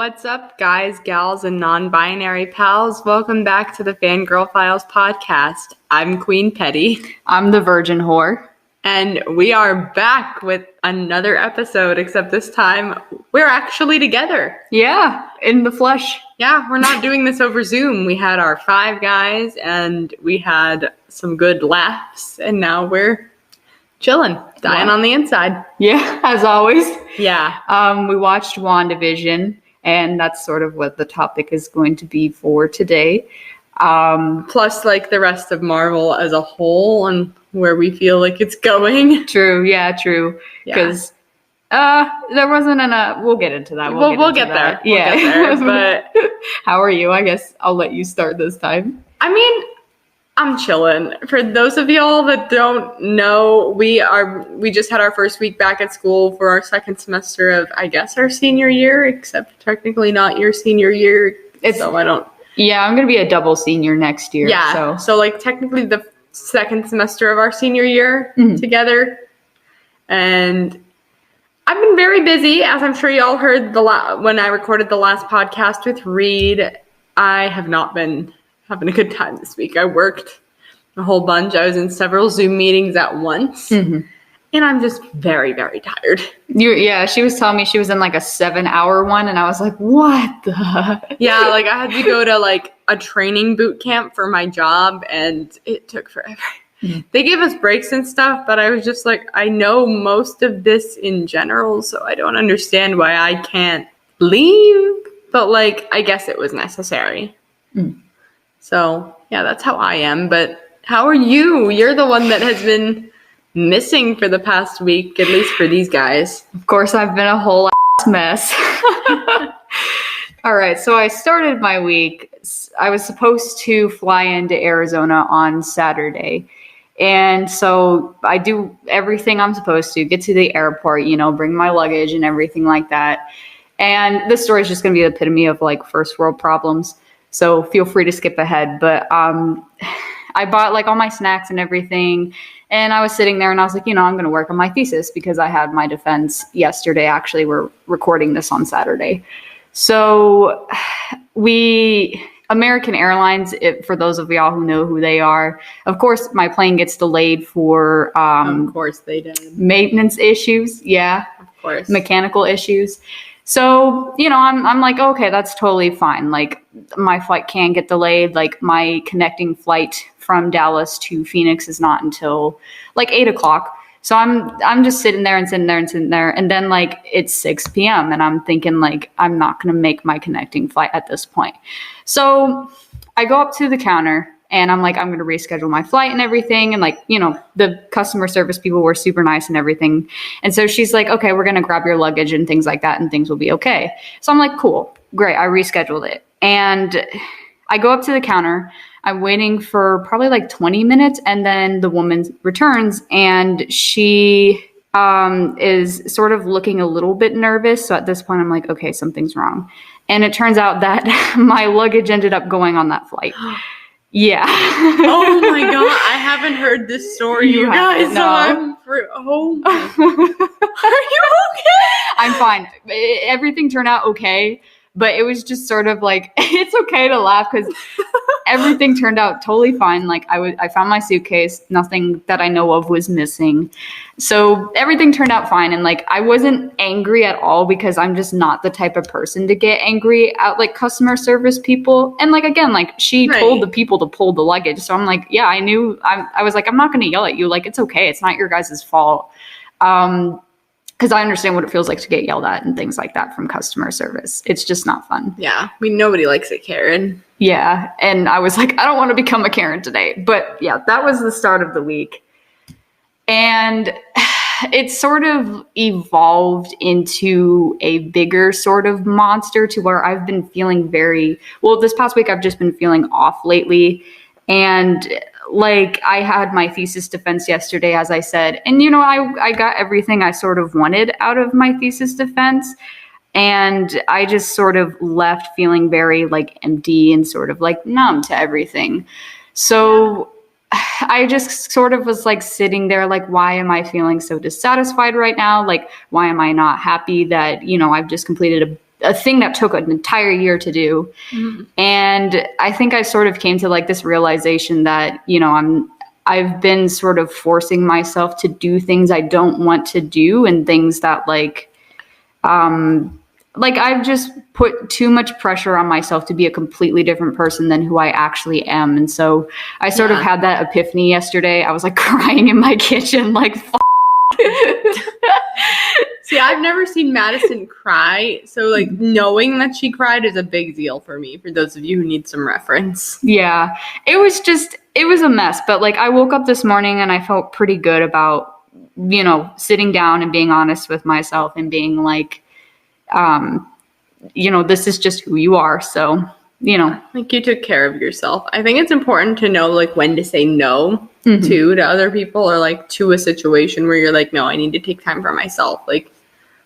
What's up, guys, gals, and non-binary pals? Welcome back to the Fangirl Files podcast. I'm Queen Petty. I'm the virgin whore. And we are back with another episode, except this time we're actually together. Yeah, in the flesh. Yeah, we're not doing this over Zoom. We had our 5 guys and we had some good laughs, and now we're chilling, dying on the inside. Yeah, as always. Yeah. We watched WandaVision, and that's sort of what the topic is going to be for today. Plus, like, the rest of Marvel as a whole and where we feel like it's going. True. Because there wasn't enough. We'll get into that. We'll get there. We'll get there. But how are you? I guess I'll let you start this time. I mean, I'm chilling. For those of y'all that don't know, we just had our first week back at school for our second semester of, I guess, our senior year, except technically not your senior year. Yeah, I'm going to be a double senior next year. Yeah. So like technically the second semester of our senior year together. And I've been very busy, as I'm sure y'all heard when I recorded the last podcast with Reed. I have not been having a good time this week. I worked a whole bunch. I was in several Zoom meetings at once. And I'm just very, very tired. She was telling me she was in like a 7-hour one, and I was like, what the? Yeah, like I had to go to like a training boot camp for my job, and it took forever. They gave us breaks and stuff, but I was just like, I know most of this in general, so I don't understand why I can't leave. But like, I guess it was necessary. So yeah, that's how I am. But how are you? You're the one that has been missing for the past week, at least for these guys. Of course, I've been a whole ass mess. All right, so I started my week. I was supposed to fly into Arizona on Saturday. And so I do everything I'm supposed to, get to the airport, bring my luggage and everything like that. And this story is just going to be the epitome of like first world problems. So feel free to skip ahead. But I bought like all my snacks and everything. And I was sitting there and I was like, I'm going to work on my thesis because I had my defense yesterday. Actually, we're recording this on Saturday. So American Airlines, for those of y'all who know who they are, of course, my plane gets delayed for of course they did. Maintenance issues. Yeah. Of course. Mechanical issues. So, I'm like, okay, that's totally fine. Like, my flight can get delayed. Like, my connecting flight from Dallas to Phoenix is not until like 8 o'clock. So I'm just sitting there. And then like it's 6 p.m. and I'm thinking like, I'm not going to make my connecting flight at this point. So I go up to the counter and I'm like, I'm going to reschedule my flight and everything. And like, the customer service people were super nice and everything. And so she's like, okay, we're going to grab your luggage and things like that and things will be okay. So I'm like, cool, great. I rescheduled it. And I go up to the counter. I'm waiting for probably like 20 minutes. And then the woman returns and she is sort of looking a little bit nervous. So at this point, I'm like, okay, something's wrong. And it turns out that my luggage ended up going on that flight. Yeah. Oh my God. I haven't heard this story, you guys. No. Oh. Are you okay? I'm fine. Everything turned out okay. But it was just sort of like, it's okay to laugh because everything turned out totally fine. Like I found my suitcase. Nothing that I know of was missing. So everything turned out fine. And like, I wasn't angry at all because I'm just not the type of person to get angry at like customer service people. And like, again, like she told the people to pull the luggage. So I'm like, yeah, I knew. I was like, I'm not going to yell at you. Like, it's okay. It's not your guys' fault. Because I understand what it feels like to get yelled at and things like that from customer service. It's just not fun. Yeah. I mean, nobody likes a Karen. Yeah. And I was like, I don't want to become a Karen today. But yeah, that was the start of the week. And it sort of evolved into a bigger sort of monster to where I've been feeling this past week, I've just been feeling off lately. And like I had my thesis defense yesterday, as I said, and I got everything I sort of wanted out of my thesis defense. And I just sort of left feeling very like empty and sort of like numb to everything. So I just sort of was like sitting there like, why am I feeling so dissatisfied right now? Like, why am I not happy that, I've just completed a a thing that took an entire year to do. Mm-hmm. And I think I sort of came to like this realization that, you know, I've been sort of forcing myself to do things I don't want to do, and things that like I've just put too much pressure on myself to be a completely different person than who I actually am. And so I sort of had that epiphany yesterday. I was like crying in my kitchen, like, See, I've never seen Madison cry, so like knowing that she cried is a big deal for me, for those of you who need some reference. Yeah, it was a mess, but like I woke up this morning and I felt pretty good about, you know, sitting down and being honest with myself and being like, you know, this is just who you are. So, you know, like you took care of yourself. I think it's important to know like when to say no to other people, or like to a situation where you're like, no, I need to take time for myself. Like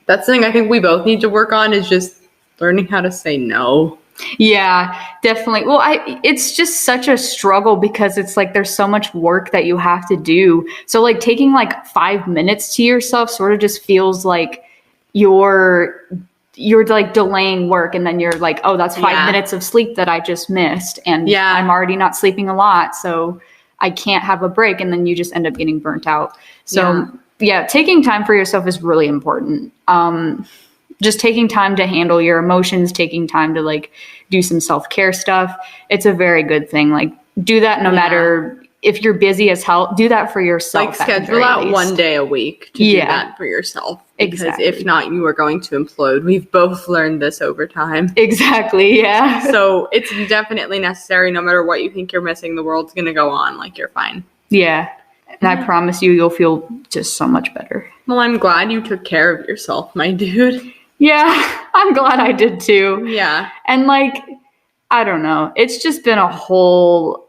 that's the thing I think we both need to work on, is just learning how to say no. Yeah, definitely. Well, it's just such a struggle because it's like there's so much work that you have to do. So like taking like 5 minutes to yourself sort of just feels like you're like delaying work, and then you're like, oh, that's 5 minutes of sleep that I just missed, and I'm already not sleeping a lot, so I can't have a break, and then you just end up getting burnt out. So yeah, taking time for yourself is really important. Just taking time to handle your emotions, taking time to like do some self-care stuff. It's a very good thing. Like do that no matter if you're busy as hell, do that for yourself. Like schedule out one day a week to do that for yourself. Because if not, you are going to implode. We've both learned this over time. Exactly, yeah. So it's definitely necessary. No matter what you think you're missing, the world's going to go on. Like you're fine. Yeah. And I promise you'll feel just so much better. Well, I'm glad you took care of yourself, my dude. Yeah, I'm glad I did too. Yeah. And like, I don't know. It's just been a whole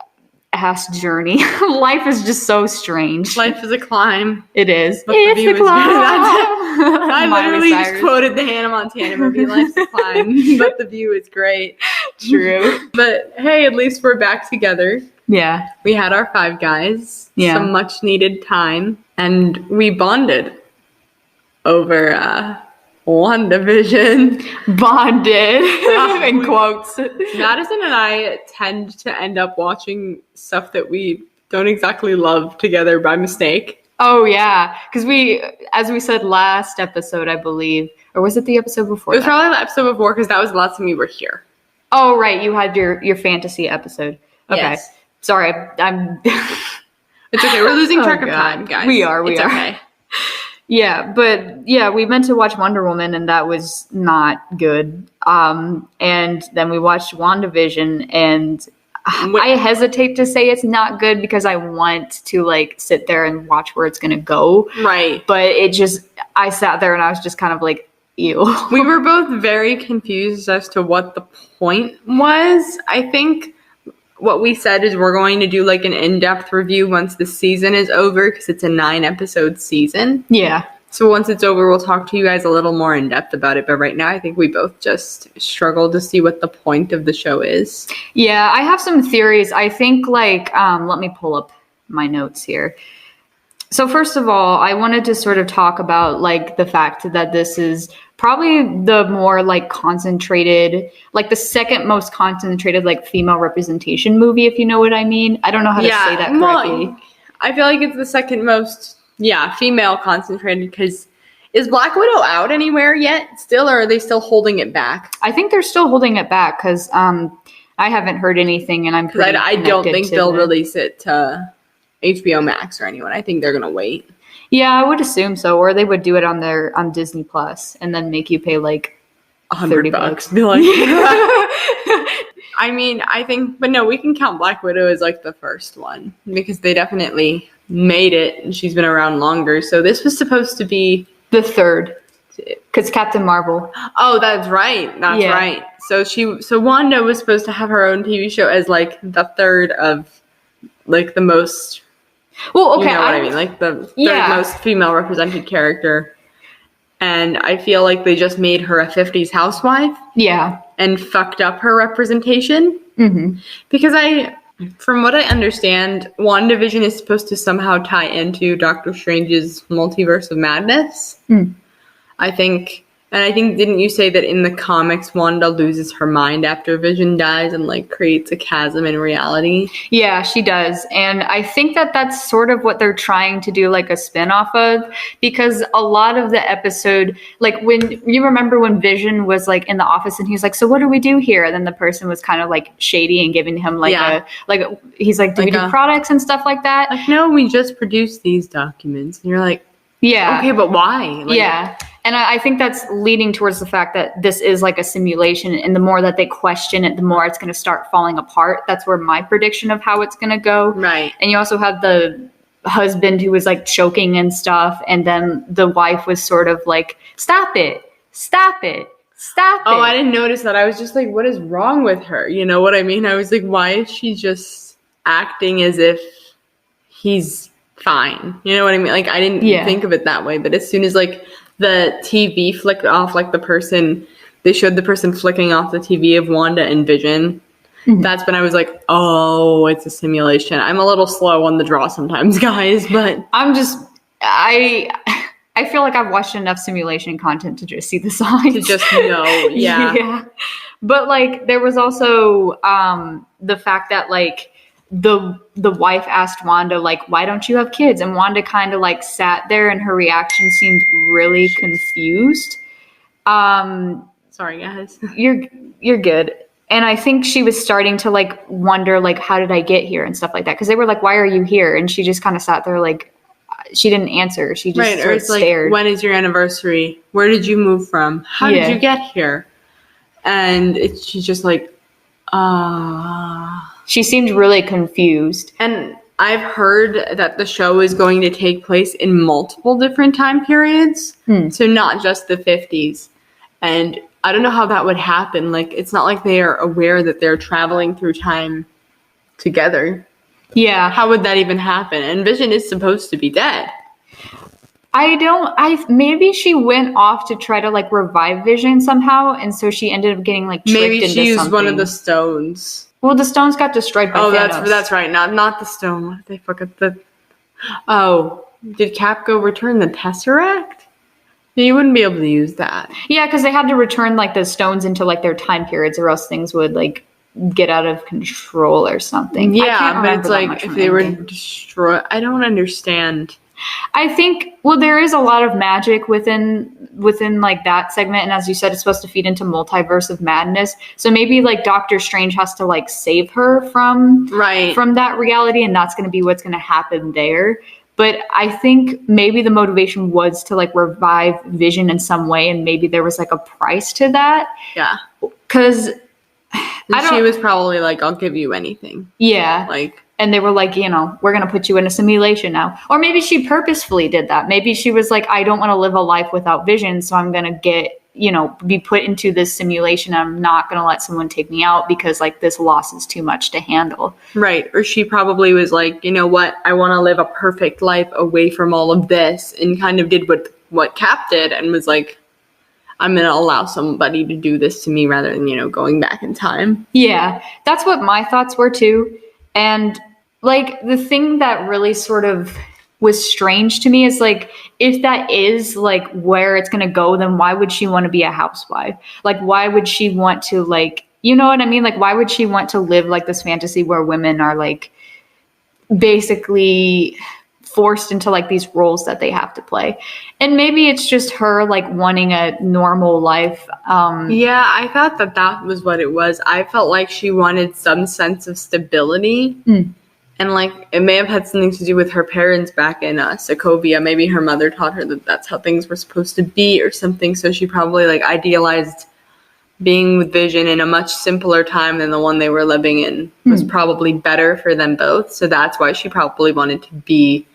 ass journey. Life is just so strange. Life is a climb. It is. But it's a climb. I literally just quoted the Hannah Montana movie, Life's a Climb, but the view is great. True. But hey, at least we're back together. Yeah. We had our 5 guys. Yeah. Some much needed time. And we bonded over WandaVision. Bonded. In quotes. Madison and I tend to end up watching stuff that we don't exactly love together by mistake. Oh, yeah. Because as we said last episode, I believe, or was it the episode before? It was probably the episode before, because that was the last time we were here. Oh, right. You had your fantasy episode. Okay. Yes. Sorry. I'm It's okay. We're losing track of time, guys. We are. It's okay. Yeah, but yeah, we meant to watch Wonder Woman, and that was not good. And then we watched WandaVision, and I hesitate to say it's not good because I want to like sit there and watch where it's going to go. Right. But I sat there and I was just kind of like, ew. We were both very confused as to what the point was. I think what we said is we're going to do like an in-depth review once the season is over, because it's a 9-episode season. Yeah. So once it's over, we'll talk to you guys a little more in depth about it. But right now, I think we both just struggle to see what the point of the show is. Yeah, I have some theories. I think like, let me pull up my notes here. So first of all, I wanted to sort of talk about like the fact that this is probably the more like concentrated, like the second most concentrated like female representation movie, if you know what I mean. I don't know how to say that correctly. Well, I feel like it's the second most, female concentrated, because is Black Widow out anywhere yet still, or are they still holding it back? I think they're still holding it back because I haven't heard anything, and I'm pretty I don't think they'll release it to HBO Max or anyone. I think they're gonna wait. Yeah, I would assume so, or they would do it on Disney Plus and then make you pay like $100. Be like, I mean, I think, but no, we can count Black Widow as like the first one because they definitely made it, and she's been around longer. So this was supposed to be the third, because Captain Marvel. Oh, that's right. That's right. So Wanda was supposed to have her own TV show as like the third of like the most. Well, okay, you know what I mean, like the third most female represented character. And I feel like they just made her a 50s housewife. Yeah. And fucked up her representation. Mm-hmm. Because from what I understand, WandaVision is supposed to somehow tie into Doctor Strange's Multiverse of Madness. Mm. I think, And I think, didn't you say that in the comics, Wanda loses her mind after Vision dies and like creates a chasm in reality? Yeah, she does. And I think that that's sort of what they're trying to do, like a spin-off of, because a lot of the episode, like when you remember when Vision was like in the office and he was like, so what do we do here? And then the person was kind of like shady and giving him he's like, do we do products and stuff like that? Like, no, we just produce these documents. And you're like, yeah. Okay, but why? Like, yeah. And I think that's leading towards the fact that this is like a simulation. And the more that they question it, the more it's going to start falling apart. That's where my prediction of how it's going to go. Right. And you also have the husband who was like choking and stuff. And then the wife was sort of like, stop it, stop it, stop it. Oh, I didn't notice that. I was just like, what is wrong with her? You know what I mean? I was like, why is she just acting as if he's fine? You know what I mean? Like, I didn't think of it that way. But as soon as like the TV flicked off, like they showed the person flicking off the TV of Wanda and Vision. Mm-hmm. That's when I was like, oh, it's a simulation. I'm a little slow on the draw sometimes, guys, but I feel like I've watched enough simulation content to just see the signs. To just know, yeah. But like, there was also the fact that like the wife asked Wanda, like, why don't you have kids? And Wanda kind of like sat there and her reaction seemed really confused. Sorry, guys. You're good. And I think she was starting to like wonder, like, how did I get here and stuff like that? Because they were like, why are you here? And she just kind of sat there like, she didn't answer. She just sort of stared. Like, when is your anniversary? Where did you move from? How did you get here? And she's just like, She seemed really confused. And I've heard that the show is going to take place in multiple different time periods. So not just the 50s. And I don't know how that would happen. Like, it's not like they are aware that they're traveling through time together. Yeah. How would that even happen? And Vision is supposed to be dead. Maybe she went off to try to like revive Vision somehow. And so she ended up getting like tricked into something. Maybe she used one of the stones. Well, the stones got destroyed by Thanos. That's right. Not the stone. What did they fuck up the... Oh, did Cap go return the Tesseract? You wouldn't be able to use that. Yeah, because they had to return like the stones into like their time periods, or else things would like get out of control or something. Yeah, but it's like if they were destroyed. I don't understand. I think, well, there is a lot of magic within like that segment, and as you said, it's supposed to feed into Multiverse of Madness. So maybe like Doctor Strange has to like save her from that reality, and that's going to be what's going to happen there. But I think maybe the motivation was to like revive Vision in some way, and maybe there was like a price to that. Yeah, because she was probably like, "I'll give you anything." Yeah, like. And they were like, you know, we're going to put you in a simulation now. Or maybe she purposefully did that. Maybe she was like, I don't want to live a life without Vision, so I'm going to get, you know, be put into this simulation. I'm not going to let someone take me out because, like, this loss is too much to handle. Right. Or she probably was like, you know what? I want to live a perfect life away from all of this, and kind of did what Cap did and was like, I'm going to allow somebody to do this to me rather than, you know, going back in time. Yeah. That's what my thoughts were, too. And like the thing that really sort of was strange to me is like, if that is like where it's going to go, then why would she want to be a housewife? Like, why would she want to like, you know what I mean? Like, why would she want to live like this fantasy where women are like basically forced into like these roles that they have to play? And maybe it's just her like wanting a normal life. Yeah, I thought that was what it was. I felt like she wanted some sense of stability. And like it may have had something to do with her parents back in Sokovia. Maybe her mother taught her that that's how things were supposed to be or something. So she probably like idealized being with Vision in a much simpler time than the one they were living in was probably better for them both. So that's why she probably wanted to be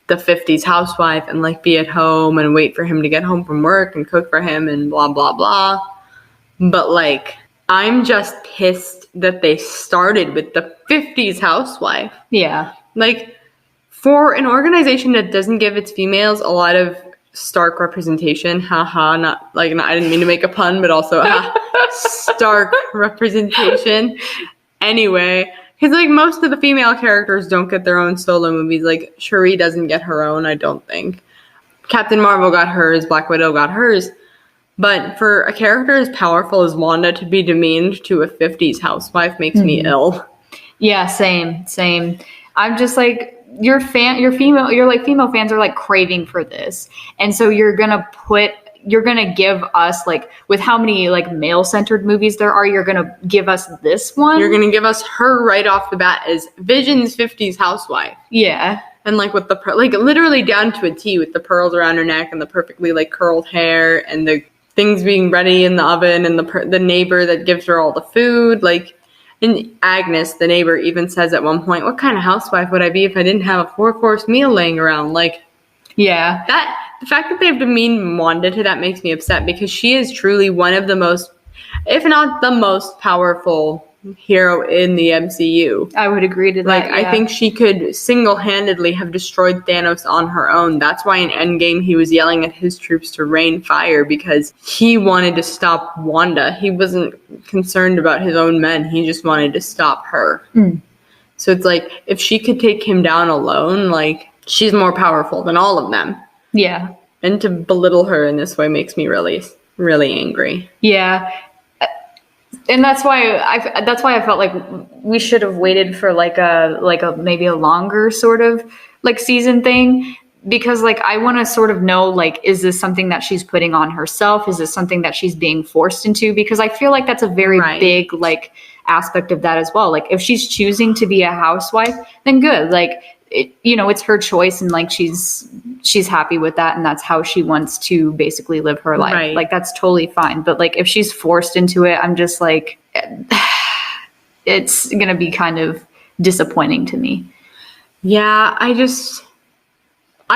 the 50s housewife and like be at home and wait for him to get home from work and cook for him and blah, blah, blah. But like, I'm just pissed that they started with the 50s housewife. Yeah. Like, for an organization that doesn't give its females a lot of stark representation, I didn't mean to make a pun, but also stark representation. Anyway, because like most of the female characters don't get their own solo movies. Like Shuri doesn't get her own, I don't think. Captain Marvel got hers, Black Widow got hers. But for a character as powerful as Wanda to be demeaned to a 50s housewife makes me ill. Yeah, same. I'm just like, female fans are like craving for this. And so you're gonna give us, like, with how many like male-centered movies there are, you're gonna give us this one. You're gonna give us her right off the bat as Vision's 50s housewife. Yeah. And like with the like literally down to a T, with the pearls around her neck and the perfectly like curled hair and the things being ready in the oven and the neighbor that gives her all the food. Like, and Agnes, the neighbor, even says at one point, "What kind of housewife would I be if I didn't have a 4-course meal laying around?" Like, yeah, the fact that they've demeaned Wanda to that makes me upset, because she is truly one of the most, if not the most powerful hero in the MCU. I would agree to that. Like, yeah. I think she could single-handedly have destroyed Thanos on her own. That's why in Endgame he was yelling at his troops to rain fire, because he wanted to stop Wanda. He wasn't concerned about his own men. He just wanted to stop her. So it's like, if she could take him down alone, like, she's more powerful than all of them. Yeah. And to belittle her in this way makes me really, really angry. Yeah. And that's why I felt like we should have waited for like a maybe a longer sort of like season thing, because like I want to sort of know, like, is this something that she's putting on herself? Is this something that she's being forced into? Because I feel like that's a very big like aspect of that as well. Like, if she's choosing to be a housewife, then good. Like, it's her choice, and like she's happy with that, and that's how she wants to basically live her life. Right. Like, that's totally fine. But like, if she's forced into it, I'm just like, it's gonna be kind of disappointing to me. Yeah, I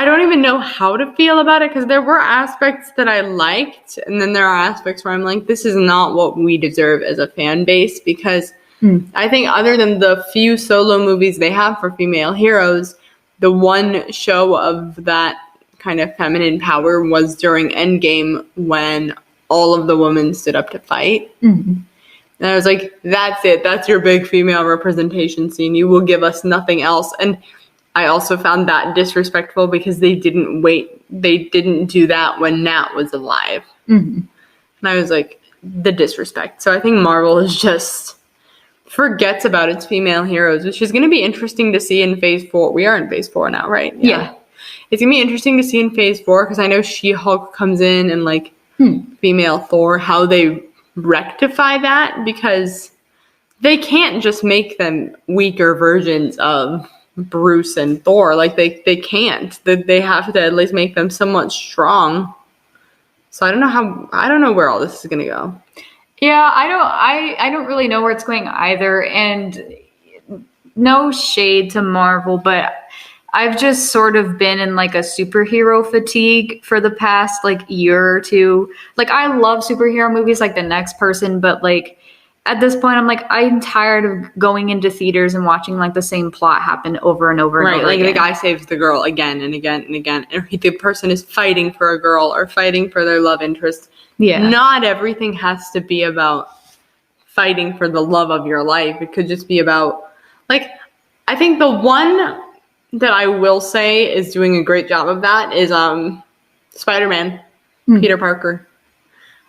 don't even know how to feel about it, because there were aspects that I liked, and then there are aspects where I'm like, this is not what we deserve as a fan base, because I think other than the few solo movies they have for female heroes, the one show of that kind of feminine power was during Endgame, when all of the women stood up to fight. And I was like, that's it. That's your big female representation scene. You will give us nothing else. And I also found that disrespectful, because they didn't do that when Nat was alive. And I was like, the disrespect. So I think Marvel is just forgets about its female heroes, which is going to be interesting to see in Phase 4. We are in Phase 4 now, right? Yeah. It's going to be interesting to see in Phase 4, because I know She-Hulk comes in, and like female Thor, how they rectify that, because they can't just make them weaker versions of Bruce and Thor. Like, they can't. They have to at least make them somewhat strong. So I don't know where all this is going to go. Yeah, I don't really know where it's going either. And no shade to Marvel, but I've just sort of been in like a superhero fatigue for the past like year or two. Like, I love superhero movies like The Next Person, but like at this point I'm like, I'm tired of going into theaters and watching like the same plot happen over and over and over like again. The guy saves the girl again and again and again, and the person is fighting for a girl or fighting for their love interest. Yeah. Not everything has to be about fighting for the love of your life. It could just be about, like, I think the one that I will say is doing a great job of that is Spider-Man, Peter Parker.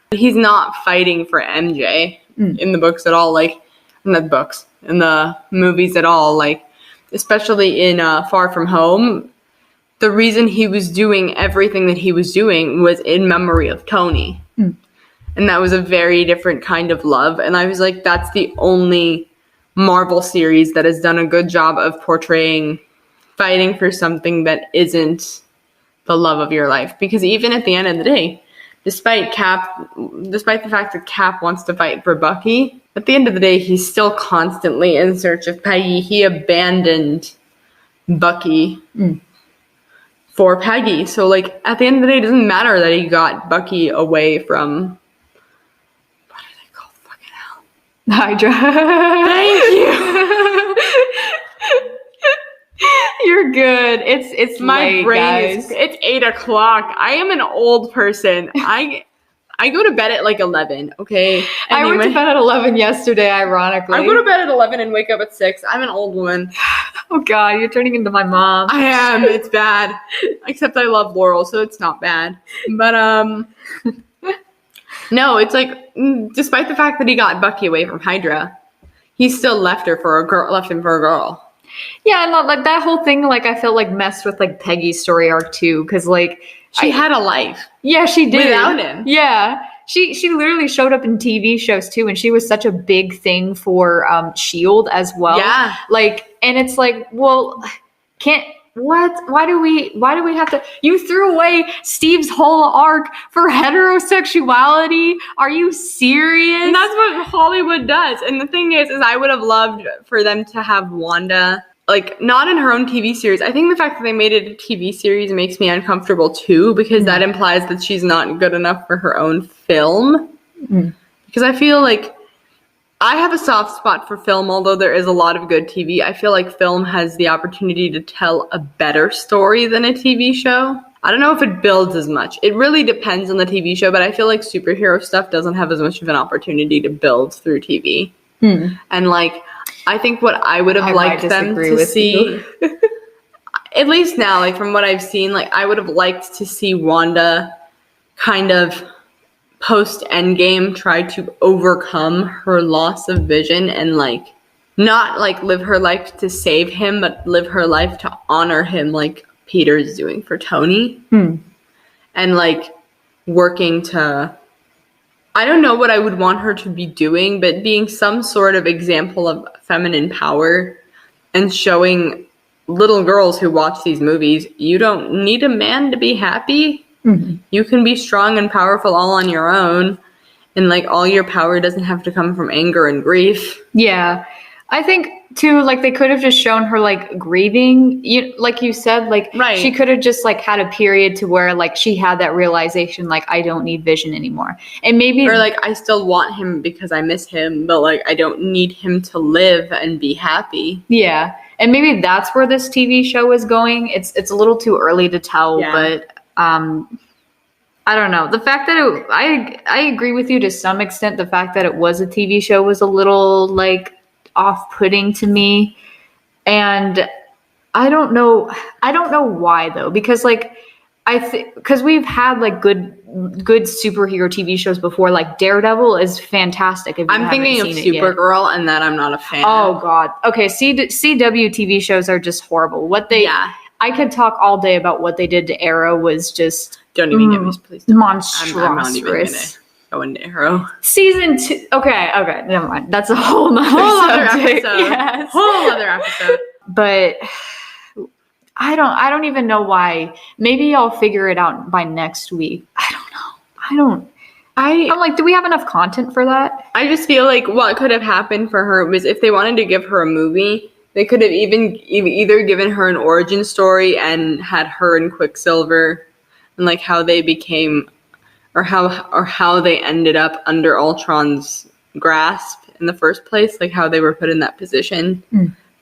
He's not fighting for MJ in the books at all, like, in the movies at all, like, especially in Far From Home. The reason he was doing everything that he was doing was in memory of Tony. And that was a very different kind of love. And I was like, that's the only Marvel series that has done a good job of portraying fighting for something that isn't the love of your life. Because even at the end of the day, despite the fact that Cap wants to fight for Bucky, at the end of the day, he's still constantly in search of Peggy. He abandoned Bucky for Peggy. So, like, at the end of the day, it doesn't matter that he got Bucky away from, what are they called? Fucking hell. Hydra. Thank you. You're good. It's my late, brain guys. It's 8:00. I am an old person. I go to bed at like 11, okay? Anyway, I went to bed at 11 yesterday, ironically. I go to bed at 11 and wake up at 6. I'm an old woman. Oh, God, you're turning into my mom. I am. It's bad. Except I love Laurel, so it's not bad. But, No, it's like, despite the fact that he got Bucky away from Hydra, he still left him for a girl. Yeah, and like that whole thing, like I felt like messed with like Peggy's story arc too, because like She had a life. Yeah, she did. Without him. Yeah. She literally showed up in TV shows too, and she was such a big thing for SHIELD as well. Yeah. Like, and it's like, well, why do we have to, you threw away Steve's whole arc for heterosexuality? Are you serious? And that's what Hollywood does. And the thing is I would have loved for them to have Wanda, like, not in her own TV series. I think the fact that they made it a TV series makes me uncomfortable too, because that implies that she's not good enough for her own film. Because I feel like I have a soft spot for film, although there is a lot of good TV. I feel like film has the opportunity to tell a better story than a TV show. I don't know if it builds as much. It really depends on the TV show, but I feel like superhero stuff doesn't have as much of an opportunity to build through TV. And like, I think what I would have liked them to see, at least now, like from what I've seen, like I would have liked to see Wanda kind of post Endgame try to overcome her loss of vision and like not like live her life to save him, but live her life to honor him like Peter's doing for Tony. And like working to, I don't know what I would want her to be doing, but being some sort of example of feminine power and showing little girls who watch these movies, you don't need a man to be happy. You can be strong and powerful all on your own. And like all your power doesn't have to come from anger and grief. Yeah. I think too, like they could have just shown her like grieving, like you said, like she could have just like had a period to where like she had that realization, like I don't need Vision anymore. And maybe, or like I still want him because I miss him, but like I don't need him to live and be happy. Yeah. And maybe that's where this TV show is going. It's a little too early to tell, but I don't know. The fact that I agree with you to some extent. The fact that it was a TV show was a little like off-putting to me, and I don't know why though, because like because we've had like good superhero TV shows before. Like Daredevil is fantastic. If you I'm thinking of Supergirl, and that I'm not a fan. Oh God. Okay. CW TV shows are just horrible. I could talk all day about what they did to Arrow. Was just don't even get me, please. Monstrous. I'm not even gonna go into Arrow. Season 2. Okay, never mind. That's a whole other episode. Yes. Whole other episode. But I don't even know why. Maybe I'll figure it out by next week. I don't know. I'm like, do we have enough content for that? I just feel like what could have happened for her was if they wanted to give her a movie, they could have either given her an origin story and had her and Quicksilver and like how they became or how they ended up under Ultron's grasp in the first place, like how they were put in that position,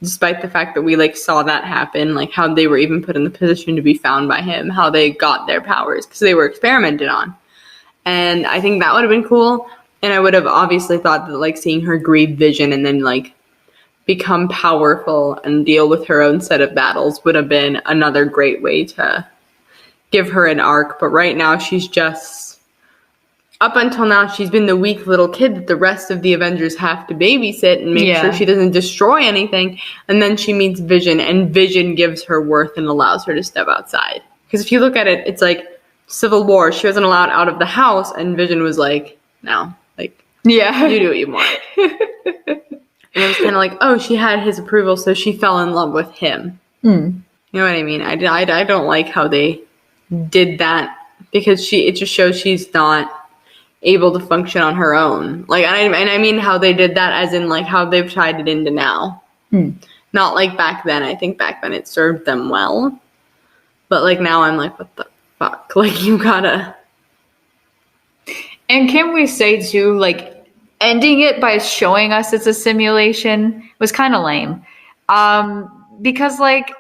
despite the fact that we like saw that happen, like how they were even put in the position to be found by him, how they got their powers because they were experimented on. And I think that would have been cool. And I would have obviously thought that like seeing her grieve Vision and then like become powerful and deal with her own set of battles would have been another great way to give her an arc. But right now she's just, up until now, she's been the weak little kid that the rest of the Avengers have to babysit and make sure she doesn't destroy anything. And then she meets Vision, and Vision gives her worth and allows her to step outside. Because if you look at it, it's like Civil War. She wasn't allowed out of the house, and Vision was like, no, like, you do what you want. And it was kind of like, oh, she had his approval, so she fell in love with him. You know what I mean? I don't like how they did that, because it just shows she's not able to function on her own. Like, and I mean how they did that as in like how they've tied it into now. Not like back then. I think back then it served them well. But like now I'm like, what the fuck? Like you gotta. And can we say too, like, ending it by showing us it's a simulation was kind of lame. Because like,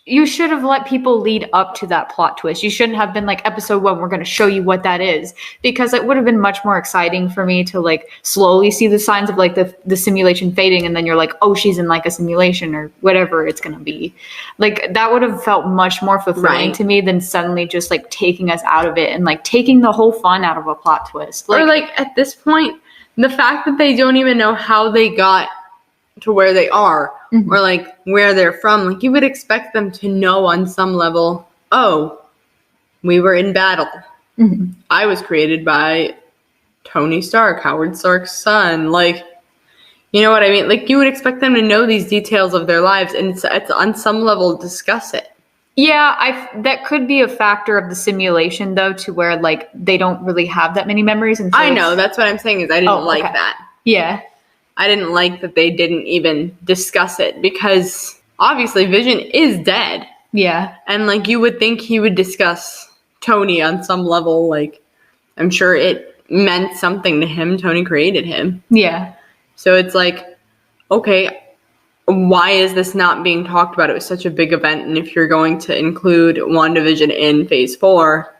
you should have let people lead up to that plot twist. You shouldn't have been like, episode 1, we're going to show you what that is, because it would have been much more exciting for me to like slowly see the signs of like the simulation fading, and then you're like, oh, she's in like a simulation or whatever it's going to be. Like that would have felt much more fulfilling to me than suddenly just like taking us out of it and like taking the whole fun out of a plot twist. Or like at this point, the fact that they don't even know how they got to where they are, or like where they're from, like you would expect them to know on some level, oh, we were in battle. I was created by Tony Stark, Howard Stark's son. Like, you know what I mean? Like you would expect them to know these details of their lives and it's on some level discuss it. Yeah, that could be a factor of the simulation though, to where like they don't really have that many memories. And I know, that's what I'm saying is I didn't like that. Yeah. I didn't like that they didn't even discuss it, because obviously Vision is dead. Yeah. And like you would think he would discuss Tony on some level. Like I'm sure it meant something to him. Tony created him. Yeah. So it's like, okay, why is this not being talked about? It was such a big event. And if you're going to include WandaVision in phase 4,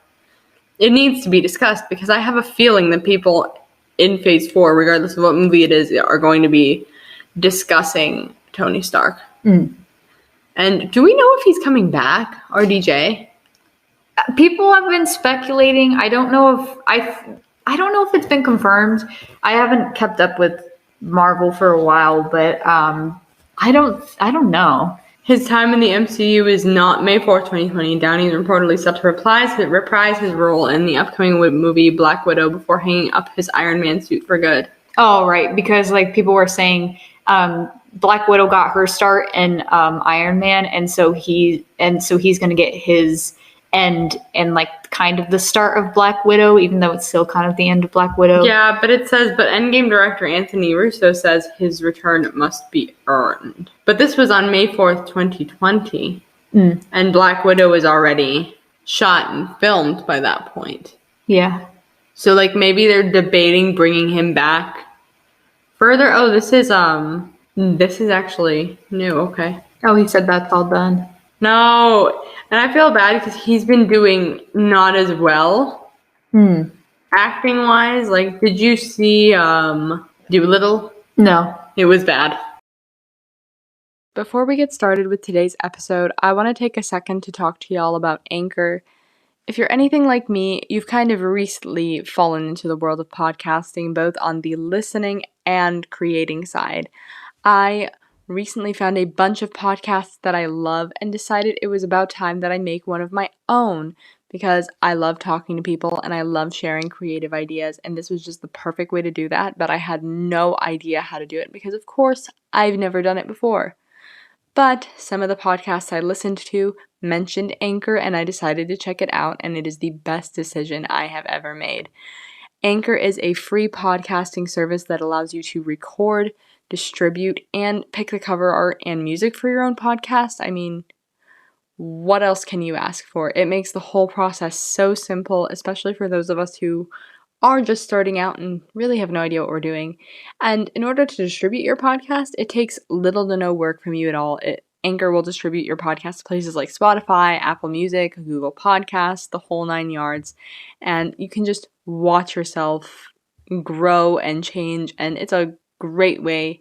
it needs to be discussed, because I have a feeling that people in phase 4, regardless of what movie it is, are going to be discussing Tony Stark. And do we know if he's coming back, RDJ? People have been speculating. I don't know if it's been confirmed. I haven't kept up with Marvel for a while, but I don't know. His time in the MCU is not May 4th, 2020. Downey is reportedly set to reprise his role in the upcoming movie Black Widow before hanging up his Iron Man suit for good. Oh, right, because like people were saying Black Widow got her start in Iron Man, and so he's going to get his end and like kind of the start of Black Widow, even though it's still kind of the end of Black Widow. Yeah, but it says, but Endgame director Anthony Russo says his return must be earned. But this was on May 4th, 2020, and Black Widow was already shot and filmed by that point. Yeah. So like maybe they're debating bringing him back further. Oh, this is actually new. Okay. Oh, he said that's all done. No, and I feel bad because he's been doing not as well. Acting wise, like, did you see Doolittle? No. It was bad. Before we get started with today's episode, I want to take a second to talk to y'all about Anchor. If you're anything like me, you've kind of recently fallen into the world of podcasting, both on the listening and creating side. I recently found a bunch of podcasts that I love and decided it was about time that I make one of my own, because I love talking to people and I love sharing creative ideas, and this was just the perfect way to do that, but I had no idea how to do it because, of course, I've never done it before. But some of the podcasts I listened to mentioned Anchor, and I decided to check it out, and it is the best decision I have ever made. Anchor is a free podcasting service that allows you to record, distribute, and pick the cover art and music for your own podcast. I mean, what else can you ask for? It makes the whole process so simple, especially for those of us who are just starting out and really have no idea what we're doing. And in order to distribute your podcast, it takes little to no work from you at all. Anchor will distribute your podcast to places like Spotify, Apple Music, Google Podcasts, the whole 9 yards. And you can just watch yourself grow and change, and it's a great way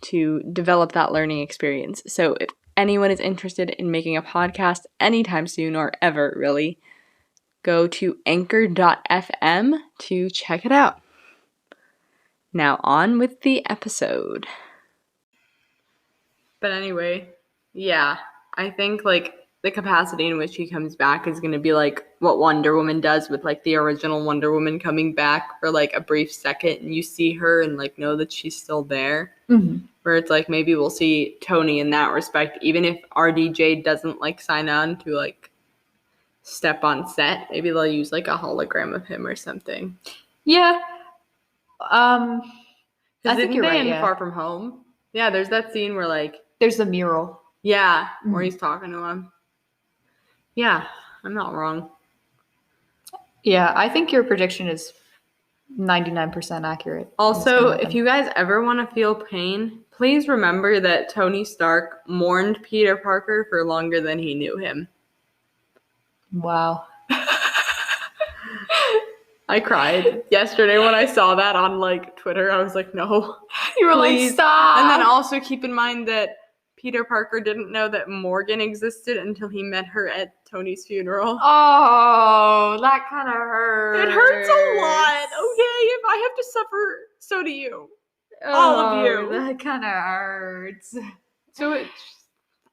to develop that learning experience. So if anyone is interested in making a podcast anytime soon, or ever really, go to anchor.fm to check it out. Now on with the episode. But anyway, yeah, I think like the capacity in which he comes back is going to be like what Wonder Woman does with like the original Wonder Woman coming back for like a brief second, and you see her and like know that she's still there. Where it's like maybe we'll see Tony in that respect, even if RDJ doesn't like sign on to like step on set. Maybe they'll use like a hologram of him or something. Yeah. I think you're right. In Far From Home, yeah, there's that scene where like there's the mural. Yeah, where he's talking to him. Yeah, I'm not wrong. Yeah, I think your prediction is 99% accurate. Also, if you guys ever want to feel pain, Please remember that Tony Stark mourned Peter Parker for longer than he knew him. Wow. I cried yesterday when I saw that on like Twitter. I was like, no. You were please. like, stop. And then also keep in mind that Peter Parker didn't know that Morgan existed until he met her at Tony's funeral. Oh, that kind of hurts. It hurts a lot. Okay, if I have to suffer, so do you. All of you. That kind of hurts. So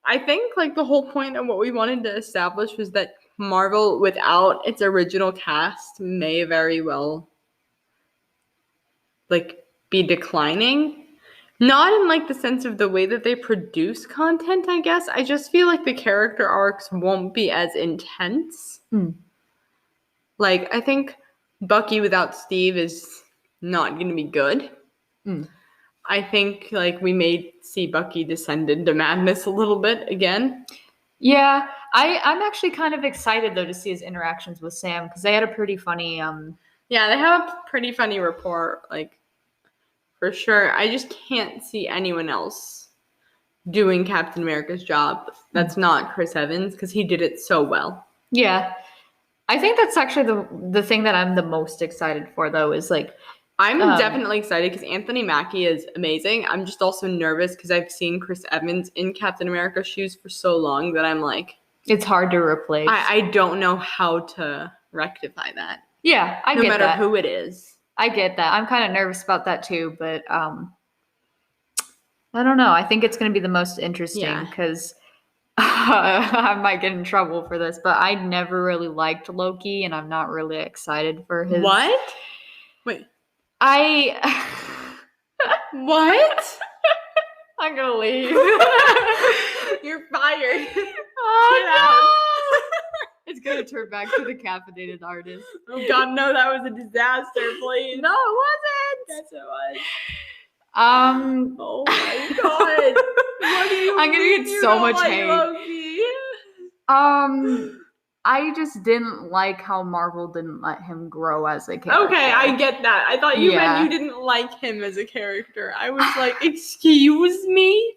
I think like the whole point of what we wanted to establish was that Marvel, without its original cast, may very well like be declining. Not in like the sense of the way that they produce content, I guess. I just feel like the character arcs won't be as intense. Like, I think Bucky without Steve is not going to be good. I think like we may see Bucky descend into madness a little bit again. Yeah, I'm actually kind of excited though to see his interactions with Sam because they had a pretty funny. Yeah, they have a pretty funny rapport, like for sure. I just can't see anyone else doing Captain America's job that's not Chris Evans because he did it so well. Yeah, I think that's actually the thing that I'm the most excited for though is like. I'm definitely excited because Anthony Mackie is amazing. I'm just also nervous because I've seen Chris Evans in Captain America's shoes for so long that I'm like... It's hard to replace. I don't know how to rectify that. Yeah, I get that. No matter who it is. I get that. I'm kind of nervous about that too, but I don't know. I think it's going to be the most interesting because I might get in trouble for this, but I never really liked Loki and I'm not really excited for his... What? Wait. What? I'm gonna leave. You're fired. Oh, no. It's gonna turn back to the caffeinated artist. Oh God, no! That was a disaster. Please. No, it wasn't. Yes, it was. Oh my God. What do you I'm gonna get so much hate. Loki? I just didn't like how Marvel didn't let him grow as a character. Okay, I get that. I thought you meant you didn't like him as a character. I was like, excuse me?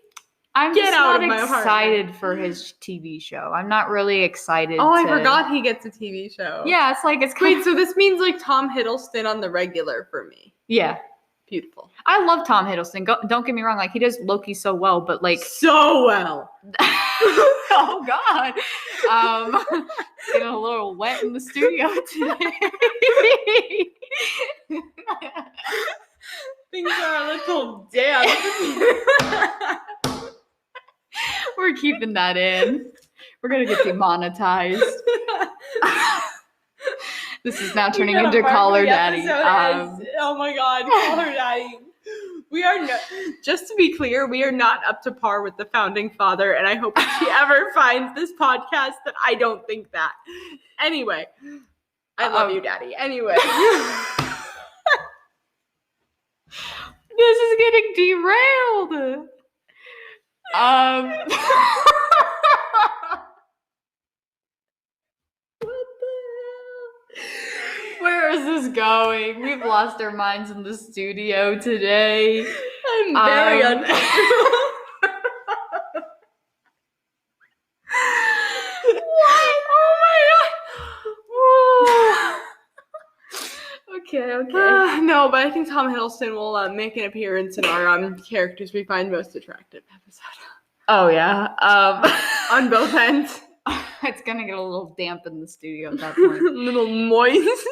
I'm just not excited for his TV show. I'm not really excited. Oh, I forgot he gets a TV show. Yeah, it's like it's Wait, so this means like Tom Hiddleston on the regular for me. Yeah. Beautiful. I love Tom Hiddleston. Don't get me wrong. Like, he does Loki so well, but like... So well. Oh, God. Getting a little wet in the studio today. Things are a little damp. We're keeping that in. We're going to get demonetized. This is now turning into Call Her Daddy. Oh my God, Call Her Daddy. We are not, just to be clear, we are not up to par with the founding father, and I hope if he ever finds this podcast that I don't think that. Anyway, I love you, Daddy. Anyway. This is getting derailed. Where is this going? We've lost our minds in the studio today. I'm very uncomfortable. What? Oh my God. Okay. No, but I think Tom Hiddleston will make an appearance in our characters we find most attractive episode. Oh yeah. On both ends. It's gonna get a little damp in the studio at that point. A little moist.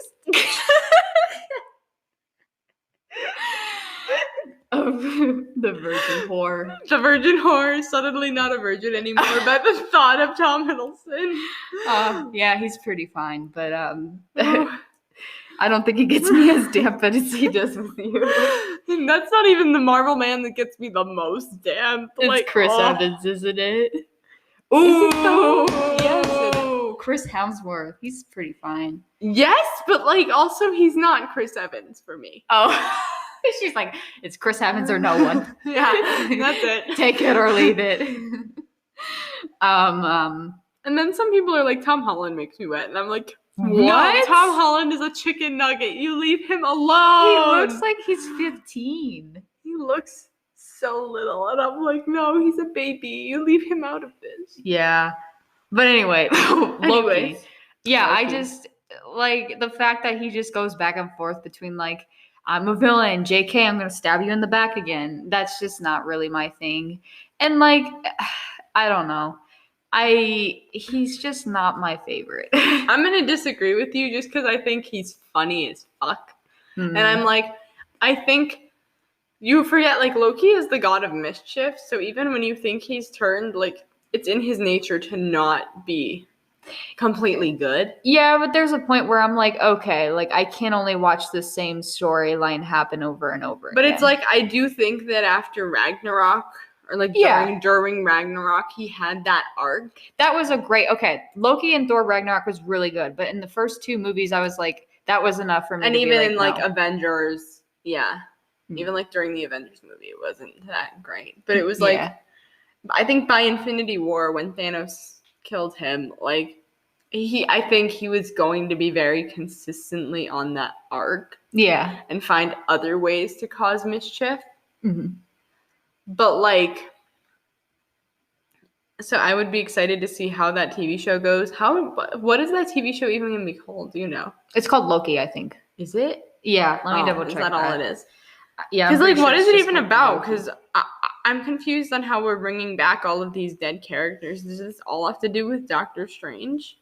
The virgin whore. The virgin whore, suddenly not a virgin anymore by the thought of Tom Hiddleston. Yeah, he's pretty fine, but I don't think he gets me as damp as he does with you. That's not even the Marvel man that gets me the most damp. It's like, Chris Evans, isn't it? Ooh, yes, Chris Hemsworth. He's pretty fine. Yes, but like also he's not Chris Evans for me. Oh, she's like, it's Chris Evans or no one. Yeah, that's it. Take it or leave it. And then some people are like, Tom Holland makes me wet, and I'm like, what? No, Tom Holland is a chicken nugget. You leave him alone. He looks like he's 15. He looks so little, and I'm like, no, he's a baby. You leave him out of this. Yeah. But anyway, Loki. Anyways, Yeah, I Loki. just like the fact that he just goes back and forth between like, I'm a villain, JK, I'm gonna stab you in the back again. That's just not really my thing. And like, I don't know. He's just not my favorite. I'm gonna disagree with you just because I think he's funny as fuck. Hmm. And I'm like, I think you forget, like, Loki is the god of mischief, so even when you think he's turned, like, it's in his nature to not be completely good. Yeah, but there's a point where I'm like, okay, like I can't only watch the same storyline happen over and over But again. it's like, I do think that after Ragnarok, or like Yeah. during Ragnarok, he had that arc. That was a great, okay, Loki and Thor Ragnarok was really good, but in the first two movies, I was like, that was enough for me And to even be like, in, like, no. Avengers, yeah. Even, like, during the Avengers movie, it wasn't that great. But it was, like, Yeah. I think by Infinity War, when Thanos killed him, like, I think he was going to be very consistently on that arc Yeah. and find other ways to cause mischief. Mhm. But, like, so I would be excited to see how that TV show goes. What is that TV show even going to be called? Do you know? It's called Loki, I think. Is it? Yeah, let me double check. Is that all it is? Yeah. Because, like, what is it even called about? Loki. Because I'm confused on how we're bringing back all of these dead characters. Does this all have to do with Doctor Strange?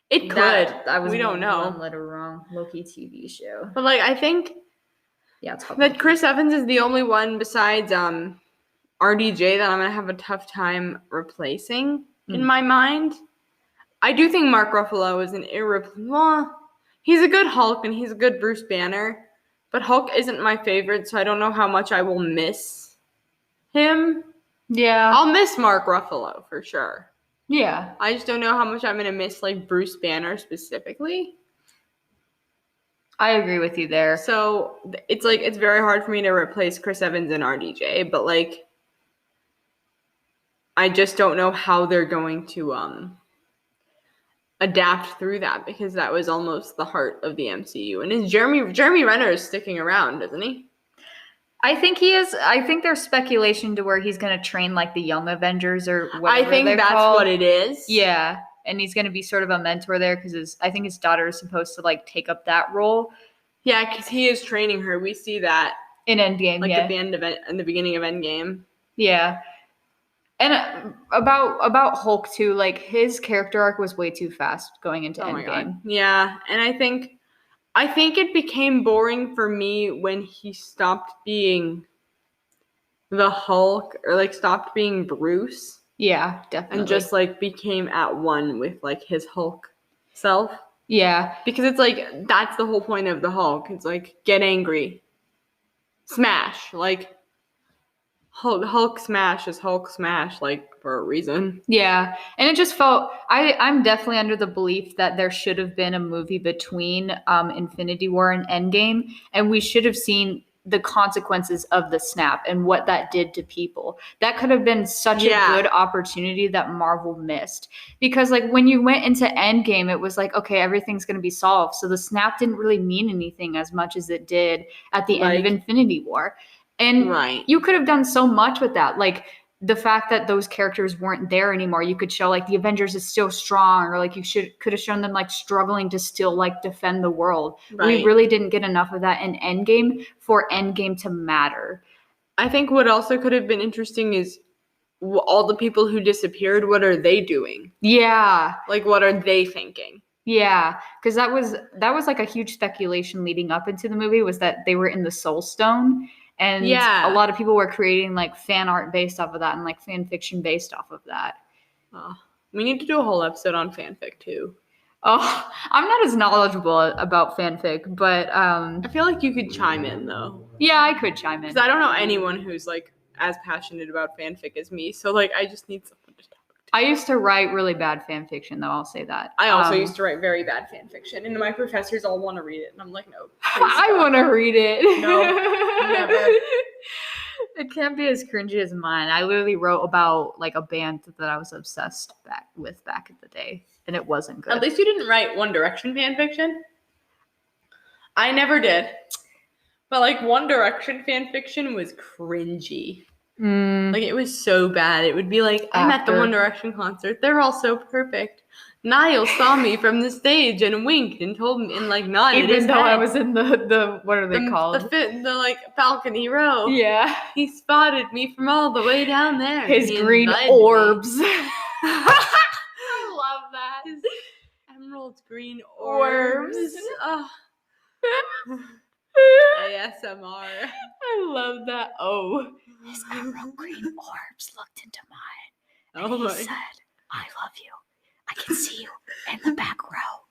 It could. We don't know. One letter wrong. Loki TV show. But, like, I think Yeah, it's called that Loki. Chris Evans is the only one besides RDJ that I'm going to have a tough time replacing in my mind. I do think Mark Ruffalo is an irreplaceable. He's a good Hulk and he's a good Bruce Banner, but Hulk isn't my favorite, so I don't know how much I will miss him. Yeah. I'll miss Mark Ruffalo for sure. Yeah. I just don't know how much I'm going to miss, like, Bruce Banner specifically. I agree with you there. So it's like, it's very hard for me to replace Chris Evans and RDJ, but, like, I just don't know how they're going to adapt through that, because that was almost the heart of the MCU. And is Jeremy Renner is sticking around, isn't he? I think he is. I think there's speculation to where he's going to train like the young Avengers or whatever. I think that's called. what it is. Yeah, and he's going to be sort of a mentor there because I think his daughter is supposed to like take up that role. Yeah, because he is training her. We see that in Endgame, like at the end of it, in the beginning of Endgame. Yeah, and about Hulk too. Like his character arc was way too fast going into Endgame. God. Yeah, and I think it became boring for me when he stopped being the Hulk, or like stopped being Bruce. Yeah, definitely. And just like became at one with like his Hulk self. Yeah. Because it's like, that's the whole point of the Hulk. It's like, get angry. Smash. Like, Hulk smash is Hulk smash, like, for a reason. Yeah. And it just felt, I'm definitely under the belief that there should have been a movie between Infinity War and Endgame, and we should have seen the consequences of the snap and what that did to people. That could have been such a good opportunity that Marvel missed. Because like when you went into Endgame, it was like, okay, everything's going to be solved. So the snap didn't really mean anything as much as it did at the end of Infinity War. And you could have done so much with that. Like the fact that those characters weren't there anymore, you could show like the Avengers is still strong, or like could have shown them like struggling to still like defend the world. We really didn't get enough of that in Endgame for Endgame to matter. I think what also could have been interesting is all the people who disappeared, what are they doing? Yeah. Like, what are they thinking? Yeah, because that was like a huge speculation leading up into the movie, was that they were in the Soul Stone. And a lot of people were creating like fan art based off of that and like fan fiction based off of that. We need to do a whole episode on fanfic too. Oh, I'm not as knowledgeable about fanfic, but I feel like you could chime in though. Yeah, I could chime in. Because I don't know anyone who's like as passionate about fanfic as me. So like I just need someone to talk to. I used to write really bad fan fiction, though. I'll say that. I also used to write very bad fan fiction, and my professors all want to read it, and I'm like, no. I want to read it. No, never. It can't be as cringy as mine. I literally wrote about like a band that I was obsessed with back in the day, and it wasn't good. At least you didn't write One Direction fan fiction. I never did. But like One Direction fan fiction was cringy. Mm, Like it was so bad. It would be like, I'm at the After. One Direction concert. They're all so perfect. Niall saw me from the stage and winked and told me and like nodded his even though I head. was in the what are they called? The like balcony row. Yeah. He spotted me from all the way down there. His He green invited me. orbs. I love that. His emerald green orbs. Orbs. Oh. ASMR. I love that. Oh. His emerald green orbs looked into mine. And he said, I love you. I can see you in the back row.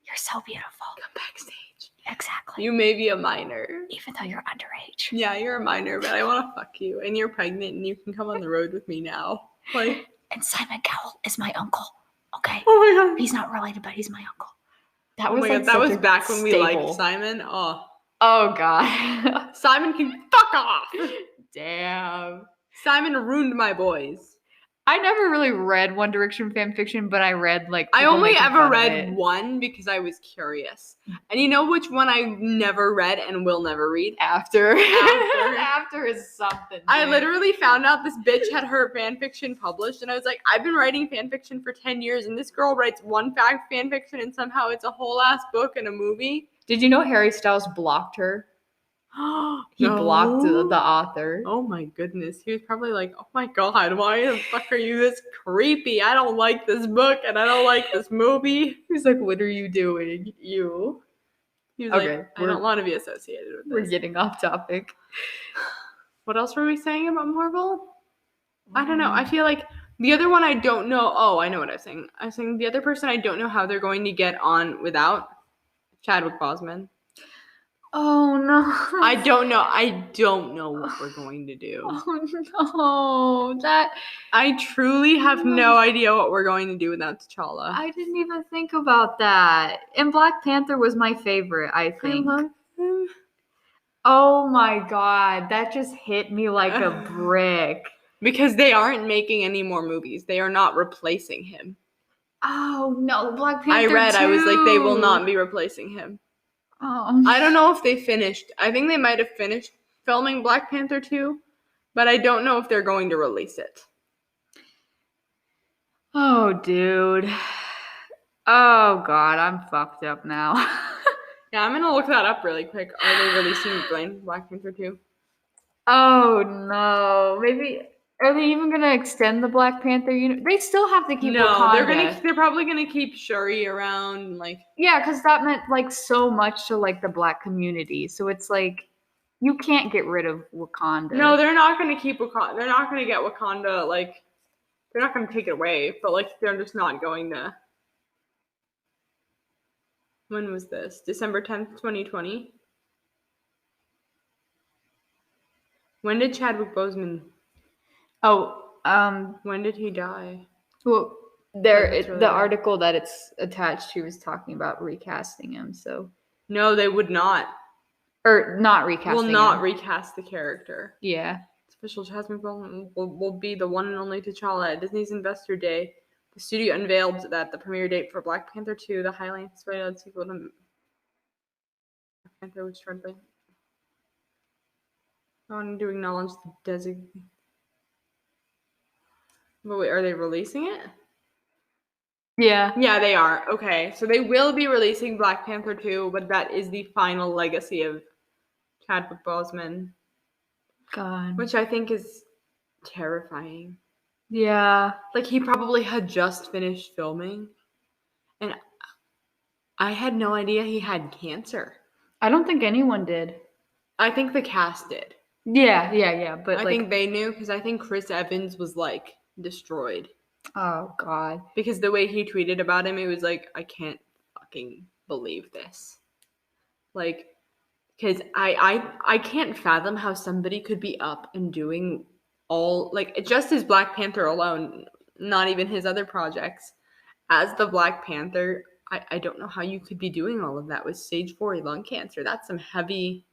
You're so beautiful. Come backstage. Exactly. You may be a minor. Even though you're underage. Yeah, you're a minor, but I want to fuck you. And you're pregnant and you can come on the road with me now. Like. And Simon Cowell is my uncle. Okay? Oh my god. He's not related, but he's my uncle. That Oh was my like god, that was such a back when we staple. liked Simon. Oh. Oh god. Simon can fuck off. Damn. Simon ruined my boys. I never really read One Direction fan fiction, but I read like I people only making ever fun of read it. one because I was curious. And you know which one I never read and will never read? After. After. After is something. I dude. literally found out this bitch had her fan fiction published, and I was like, I've been writing fan fiction for 10 years, and this girl writes one fact fan fiction, and somehow it's a whole ass book and a movie. Did you know Harry Styles blocked her? He blocked the author. Oh my goodness. He was probably like, oh my god, why the fuck are you this creepy? I don't like this book and I don't like this movie. He was like, what are you doing? You. He was Okay, like, I don't want to be associated with We're this. getting off topic. What else were we saying about Marvel? I don't know. I feel like the other one I don't know. Oh, I know what I was saying. I was saying the other person I don't know how they're going to get on without Chadwick Boseman. Oh no. I don't know what we're going to do. Oh no. I truly have no idea what we're going to do without T'Challa. I didn't even think about that. And Black Panther was my favorite, I think. love him. Oh my god, that just hit me like a brick. Because they aren't making any more movies. They are not replacing him. Oh no, Black Panther I was like, they will 2. not be replacing him. Oh. I don't know if they finished. I think they might have finished filming Black Panther 2, but I don't know if they're going to release it. Oh, dude. Oh god, I'm fucked up now. Yeah, I'm gonna look that up really quick. Are they releasing Black Panther 2? Oh no. Maybe are they even gonna extend the Black Panther They still have to keep Wakanda. They're probably gonna keep Shuri around, like. Yeah, because that meant like so much to like the Black community. So it's like you can't get rid of Wakanda. No, they're not gonna keep Wakanda. They're not gonna get Wakanda, like, they're not gonna take it away, but like they're just not going to. When was this? December 10th, 2020? When did Chadwick Boseman? When did he die? Well, That's really the bad. article that it's attached to was talking about recasting him. So No, they would not. or not recasting. Will not him. recast the character. Yeah. Special Chadwick Boseman will be the one and only T'Challa at Disney's Investor Day. The studio unveiled that the premiere date for Black Panther 2, the highly anticipated sequel to Black Panther, which started by. I wanted to acknowledge the designation. But wait, are they releasing it? Yeah. Yeah, they are. Okay, so they will be releasing Black Panther 2, but that is the final legacy of Chadwick Boseman, God. which I think is terrifying. Yeah. Like, he probably had just finished filming, and I had no idea he had cancer. I don't think anyone did. I think the cast did. Yeah. But I like, think they knew, because I think Chris Evans was, like, destroyed. oh God. Because the way he tweeted about him, it was like, I can't fucking believe this. Like, because I can't fathom how somebody could be up and doing all, like, just his Black Panther alone, not even his other projects. As the Black Panther, I don't know how you could be doing all of that with stage 4 lung cancer. That's some heavy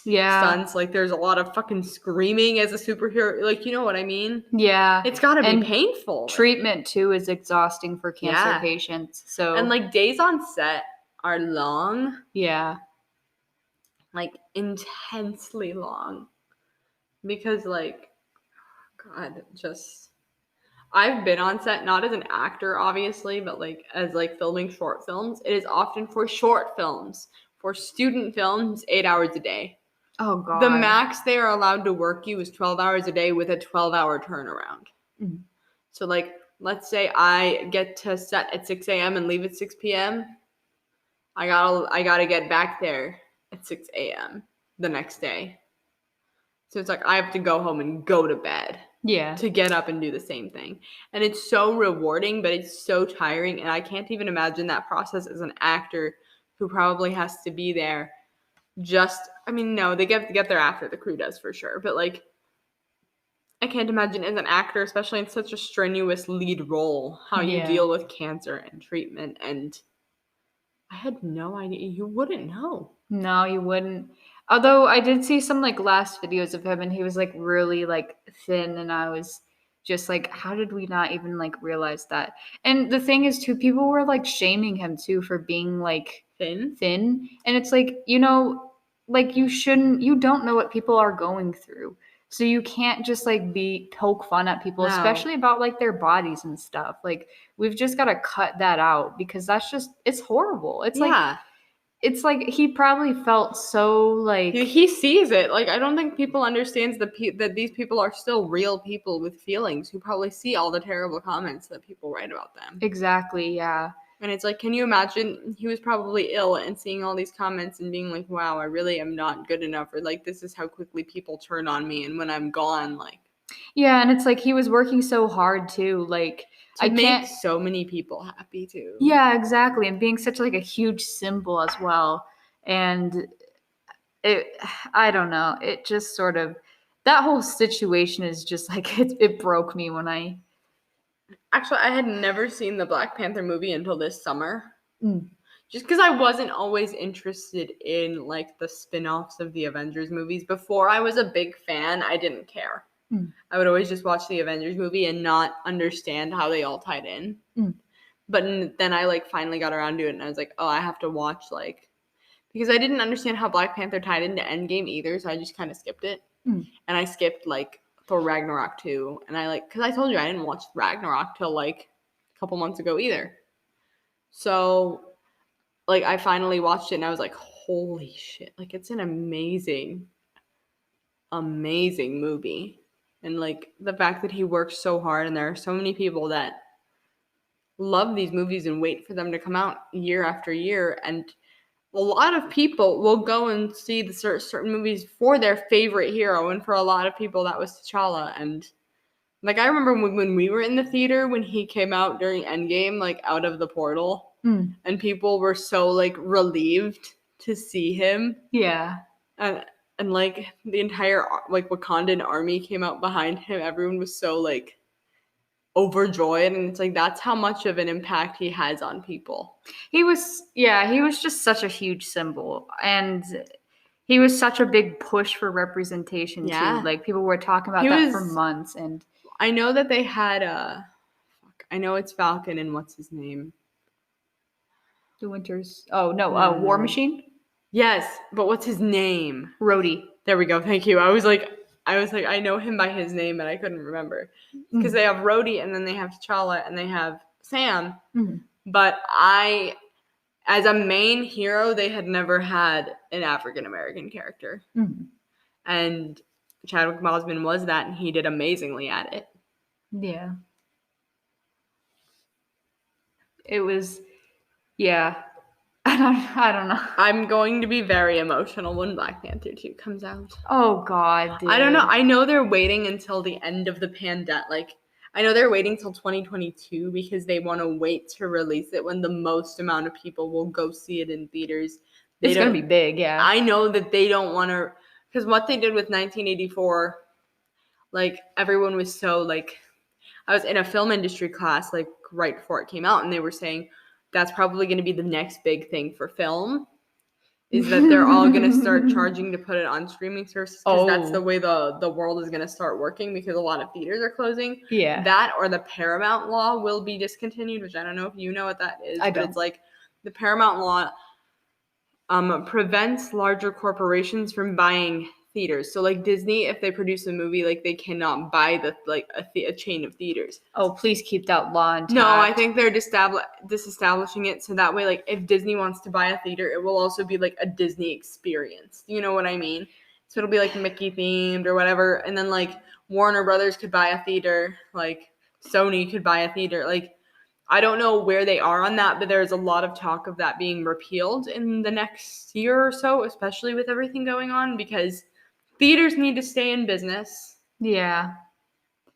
stunts. Like, there's a lot of fucking screaming as a superhero. Like, you know what I mean? Yeah. It's gotta be And painful. Treatment too is exhausting for cancer patients. So And like days on set are long. Yeah. like intensely long because like God, just I've been on set not as an actor obviously, but like as like filming short films. It is often for short films, for student films, 8 hours a day. Oh God. The max they are allowed to work you is 12 hours a day with a 12-hour turnaround. Mm. So like let's say I get to set at 6 a.m. and leave at 6 p.m. I gotta get back there at 6 a.m. the next day. So it's like I have to go home and go to bed. Yeah. To get up and do the same thing. And it's so rewarding, but it's so tiring. And I can't even imagine that process as an actor who probably has to be there no, they get there after the crew does for sure. But like, I can't imagine as an actor, especially in such a strenuous lead role, how you deal with cancer and treatment. And I had no idea. You wouldn't know. No, you wouldn't. Although I did see some like last videos of him and he was like really like thin and I was just like, how did we not even like realize that? And the thing is too, people were like shaming him too for being like Thin. And it's like, like you don't know what people are going through. So you can't just like poke fun at people, especially about like their bodies and stuff. Like we've just got to cut that out because it's horrible. It's like he probably felt so like he sees it. Like I don't think people understands that these people are still real people with feelings who probably see all the terrible comments that people write about them. Exactly, yeah. And it's like, can you imagine he was probably ill and seeing all these comments and being like, wow, I really am not good enough, or like this is how quickly people turn on me and when I'm gone, like yeah, and it's like he was working so hard too, like to make so many people happy too. Yeah, exactly. And being such like a huge symbol as well. And I don't know. It just sort of that whole situation is just like it broke me when I actually I had never seen the Black Panther movie until this summer. Mm. Just because I wasn't always interested in like the spin-offs of the Avengers movies. Before I was a big fan, I didn't care. Mm. I would always just watch the Avengers movie and not understand how they all tied in. Mm. But then I like finally got around to it and I was like, oh, I have to watch like, because I didn't understand how Black Panther tied into Endgame either, so I just kind of skipped it. Mm. And I skipped like Thor Ragnarok 2, and I like, because I told you I didn't watch Ragnarok till like a couple months ago either. So like I finally watched it and I was like, holy shit, like it's an amazing movie. And like the fact that he works so hard and there are so many people that love these movies and wait for them to come out year after year, and a lot of people will go and see the certain movies for their favorite hero, and for a lot of people that was T'Challa. And like I remember when we were in the theater when he came out during Endgame, like out of the portal. And people were so like relieved to see him. Yeah. And like the entire like Wakandan army came out behind him. Everyone was so like overjoyed, and it's like that's how much of an impact he has on people. He was just such a huge symbol, and he was such a big push for representation too. Like people were talking about that for months. And I know that they had I know it's Falcon and what's his name? The Winters. Oh no, War Machine? Yes, but what's his name? Rhodey. There we go. Thank you. I was like, I know him by his name, but I couldn't remember. Because they have Rhodey, and then they have T'Challa, and they have Sam. Mm-hmm. But as a main hero, they had never had an African-American character. Mm-hmm. And Chadwick Boseman was that, and he did amazingly at it. Yeah. It was, yeah. I don't know. I'm going to be very emotional when Black Panther 2 comes out. Oh, God, dude. I don't know. I know they're waiting until the end of the pandemic. Like, I know they're waiting till 2022 because they want to wait to release it when the most amount of people will go see it in theaters. It's going to be big, yeah. I know that they don't want to, because what they did with 1984, like, everyone was so, like, I was in a film industry class, like, right before it came out, and they were saying, that's probably going to be the next big thing for film, is that they're all going to start charging to put it on streaming services, because that's the way the world is going to start working, because a lot of theaters are closing. Yeah. That or the Paramount law will be discontinued, which I don't know if you know what that is. But it's like the Paramount law prevents larger corporations from buying theaters. So like Disney, if they produce a movie, like they cannot buy a chain of theaters. Oh, please keep that law intact. No, I think they're disestablishing it so that way, like if Disney wants to buy a theater, it will also be like a Disney experience. You know what I mean? So it'll be like Mickey themed or whatever, and then like Warner Brothers could buy a theater, like Sony could buy a theater. Like I don't know where they are on that, but there's a lot of talk of that being repealed in the next year or so, especially with everything going on, because theaters need to stay in business. Yeah.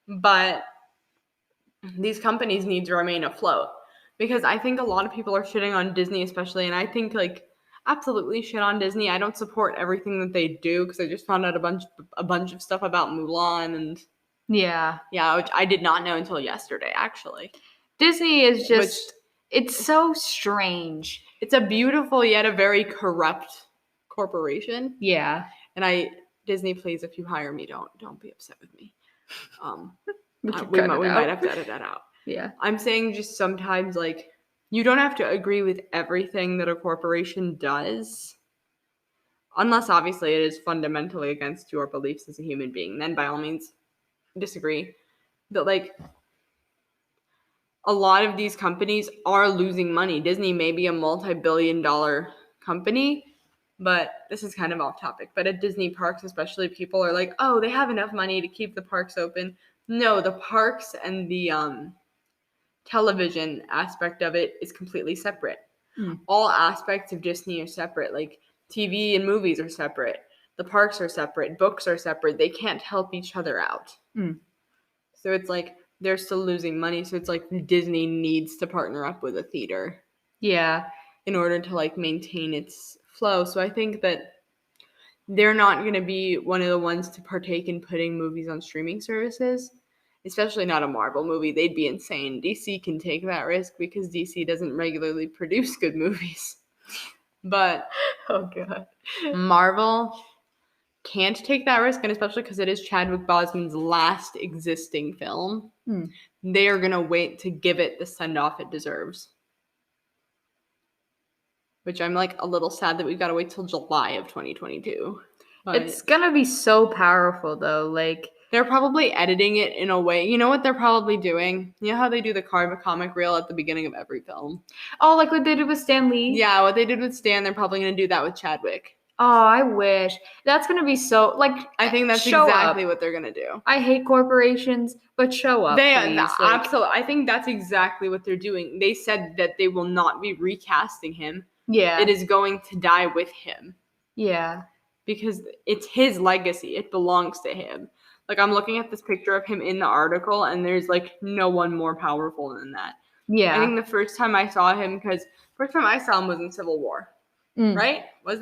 But these companies need to remain afloat, because I think a lot of people are shitting on Disney especially, and I think like absolutely shit on Disney. I don't support everything that they do because I just found out a bunch of stuff about Mulan and yeah, which I did not know until yesterday actually. Disney is just it's so strange. It's a beautiful yet a very corrupt corporation. Yeah. And Disney, please, if you hire me, don't be upset with me. We might have to edit that out. Yeah. I'm saying just sometimes, like, you don't have to agree with everything that a corporation does. Unless, obviously, it is fundamentally against your beliefs as a human being. Then, by all means, disagree. But, like, a lot of these companies are losing money. Disney may be a multi-billion-dollar company, but this is kind of off topic. But at Disney parks, especially, people are like, oh, they have enough money to keep the parks open. No, the parks and the television aspect of it is completely separate. All aspects of Disney are separate. Like TV and movies are separate. The parks are separate. Books are separate. They can't help each other out. So it's like they're still losing money. So it's like Disney needs to partner up with a theater. Yeah. In order to like maintain its flow. So I think that they're not going to be one of the ones to partake in putting movies on streaming services, especially not a Marvel movie. They'd be insane. DC can take that risk because DC doesn't regularly produce good movies. But oh god, Marvel can't take that risk, and especially because it is Chadwick Boseman's last existing film. They are going to wait to give it the send-off it deserves. Which I'm like a little sad that we've got to wait till July of 2022. But it's gonna be so powerful though. Like they're probably editing it in a way. You know what they're probably doing? You know how they do the comic reel at the beginning of every film? Oh, like what they did with Stan Lee? Yeah, what they did with Stan, they're probably going to do that with Chadwick. Oh, I wish. That's going to be so, like, I think that's exactly what they're going to do. I hate corporations, but show up, please. Absolutely. I think that's exactly what they're doing. They said that they will not be recasting him. Yeah. It is going to die with him. Yeah. Because it's his legacy. It belongs to him. Like, I'm looking at this picture of him in the article, and there's, like, no one more powerful than that. Yeah. I think the first time I saw him was in Civil War. Right? It was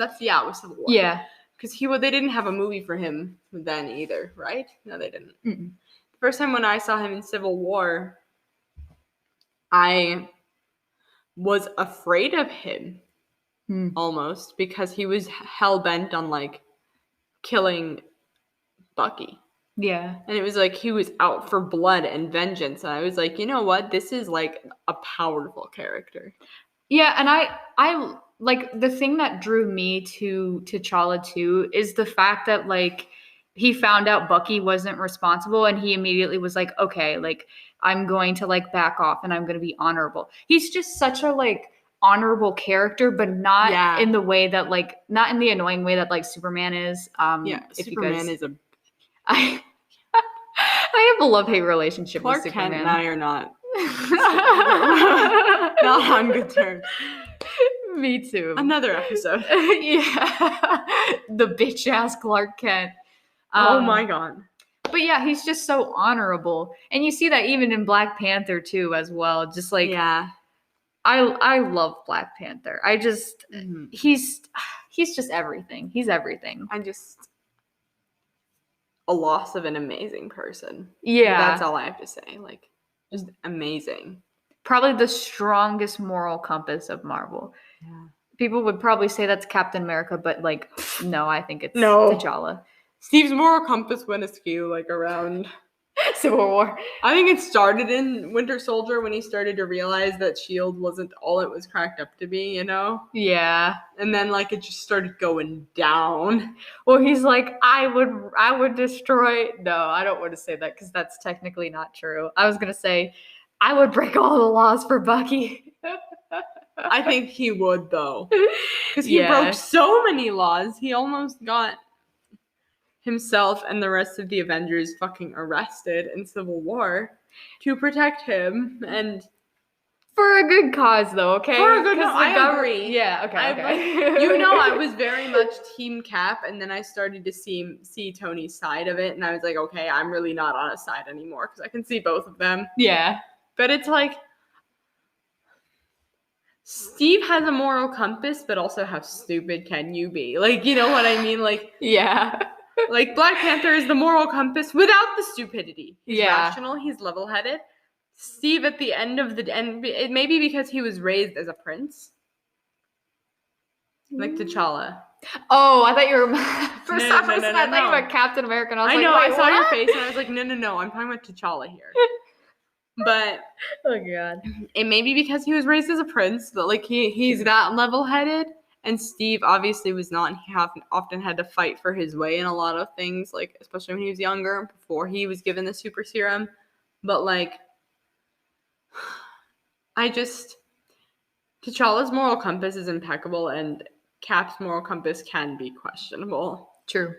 Civil War. Yeah. Because they didn't have a movie for him then either, right? No, they didn't. The first time when I saw him in Civil War, I was afraid of him almost because he was hell-bent on, like, killing Bucky. Yeah. And it was like he was out for blood and vengeance. And I was like, you know what? This is, like, a powerful character. Yeah, and I like, the thing that drew me to T'Challa too is the fact that, like, he found out Bucky wasn't responsible and he immediately was like, okay, like, I'm going to, like, back off and I'm going to be honorable. He's just such a, like, honorable character, but not in the way that, like, not in the annoying way that, like, Superman is. Superman is a... I have a love-hate relationship with Superman. Clark Kent and I are not not on good terms. Me too. Another episode. Yeah. The bitch-ass Clark Kent. Oh my god. But yeah, he's just so honorable. And you see that even in Black Panther too as well. Just like, I love Black Panther. I just, he's just everything. He's everything. A loss of an amazing person. Yeah. That's all I have to say. Like, just amazing. Probably the strongest moral compass of Marvel. Yeah. People would probably say that's Captain America, but, like, no, I think it's T'Challa. Steve's moral compass went askew, like, around Civil War. I think it started in Winter Soldier when he started to realize that S.H.I.E.L.D. wasn't all it was cracked up to be, you know? Yeah. And then, like, it just started going down. Well, he's like, I would destroy. No, I don't want to say that because that's technically not true. I was gonna say, I would break all the laws for Bucky. I think he would, though. Because he broke so many laws, he almost got himself and the rest of the Avengers fucking arrested in Civil War to protect him. And for a good cause, though, okay? For a good cause. I agree. Yeah, okay. You know, I was very much Team Cap, and then I started to see Tony's side of it, and I was like, okay, I'm really not on a side anymore, because I can see both of them. Yeah. But it's like, Steve has a moral compass, but also how stupid can you be? Like, you know what I mean? Like, yeah. Like, Black Panther is the moral compass without the stupidity. He's rational, he's level-headed. Steve at the end of the end, it may be because he was raised as a prince. Like T'Challa. Oh, I thought you were for some reason I thought you were Captain America, and I was like, I saw your face and I was like, no, I'm talking about T'Challa here. But oh god. It may be because he was raised as a prince, but like he's that level-headed. And Steve obviously was not, and he often had to fight for his way in a lot of things, like especially when he was younger, before he was given the super serum. But like, T'Challa's moral compass is impeccable, and Cap's moral compass can be questionable. True.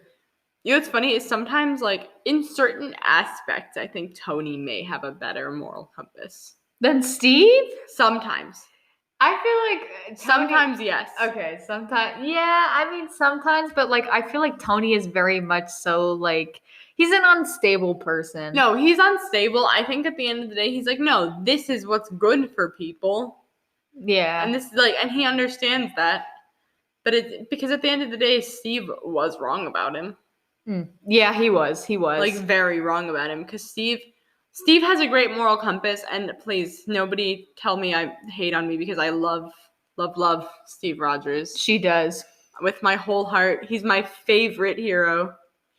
You know what's funny is sometimes, like, in certain aspects, I think Tony may have a better moral compass. Than Steve? Sometimes. I feel like sometimes, yes. Okay, sometimes. Yeah, I mean, sometimes, but like, I feel like Tony is very much so like, he's an unstable person. No, he's unstable. I think at the end of the day, he's like, no, this is what's good for people. Yeah. And this is like, and he understands that. But it's because at the end of the day, Steve was wrong about him. Yeah, he was. Like, very wrong about him. Because Steve has a great moral compass, and please, nobody tell me I hate on me because I love Steve Rogers. She does. With my whole heart. He's my favorite hero.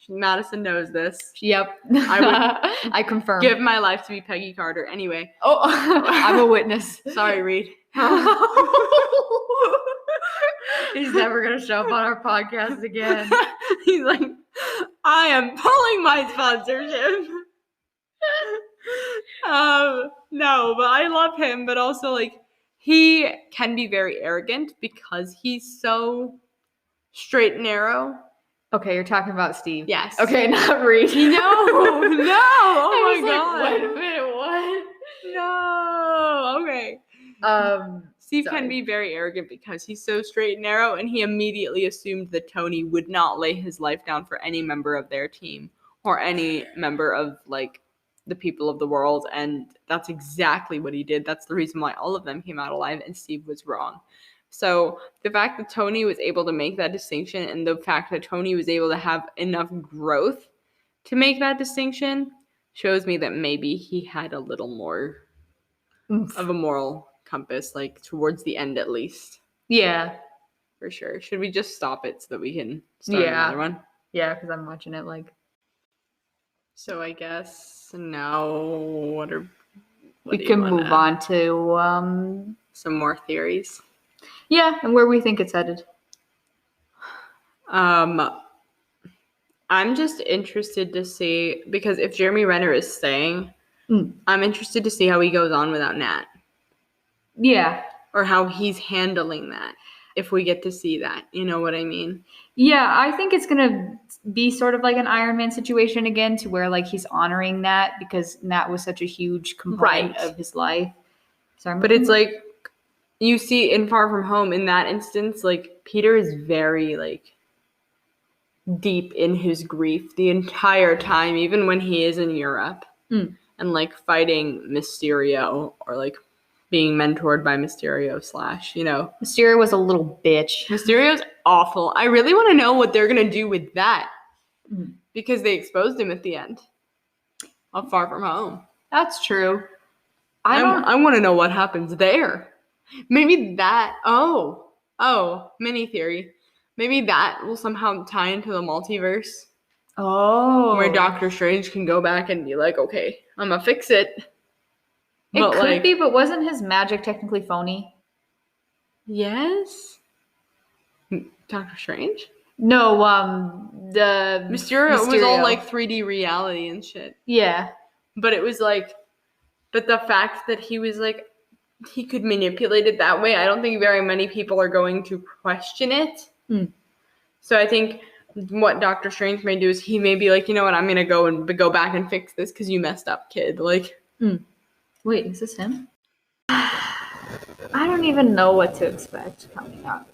Madison knows this. Yep. I confirm. Give my life to be Peggy Carter. Anyway. Oh, I'm a witness. Sorry, Reed. He's never going to show up on our podcast again. He's like, I am pulling my sponsorship. No, but I love him, but also like he can be very arrogant because he's so straight and narrow. Okay, you're talking about Steve. Yes. Okay, not Reed. No. Oh my god. Wait a minute, what? No. Okay. Steve can be very arrogant because he's so straight and narrow, and he immediately assumed that Tony would not lay his life down for any member of their team or any member of like the people of the world, and that's exactly what he did. That's the reason why all of them came out alive, and Steve was wrong. So the fact that Tony was able to make that distinction, and the fact that Tony was able to have enough growth to make that distinction, shows me that maybe he had a little more of a moral compass, like towards the end at least. Yeah. For sure. Should we just stop it so that we can start another one? Yeah, because I'm watching it like. So I guess now we can move on to some more theories. Yeah, and where we think it's headed. I'm just interested to see, because if Jeremy Renner is staying, I'm interested to see how he goes on without Nat. Yeah. Or how he's handling that, if we get to see that. You know what I mean? Yeah, I think it's going to be sort of like an Iron Man situation again, to where like he's honoring Nat because Nat was such a huge component of his life. So but it's like, you see in Far From Home, in that instance, like, Peter is very, like, deep in his grief the entire time, even when he is in Europe. And, like, fighting Mysterio, or, like, being mentored by Mysterio / you know. Mysterio was a little bitch. Mysterio's awful. I really want to know what they're going to do with that. Because they exposed him at the end of Far From Home. That's true. I want to know what happens there. Maybe that, mini theory. Maybe that will somehow tie into the multiverse. Oh. Where Doctor Strange can go back and be like, okay, I'm gonna fix it. It could be, but wasn't his magic technically phony? Yes? Doctor Strange? No, the Mysterio was all like 3D reality and shit. Yeah. But it was like, but the fact that he was like, he could manipulate it that way, I don't think very many people are going to question it. So I think what Doctor Strange may do is he may be like, you know what, I'm going to go back and fix this because you messed up, kid. Like, Wait, is this him? I don't even know what to expect coming up.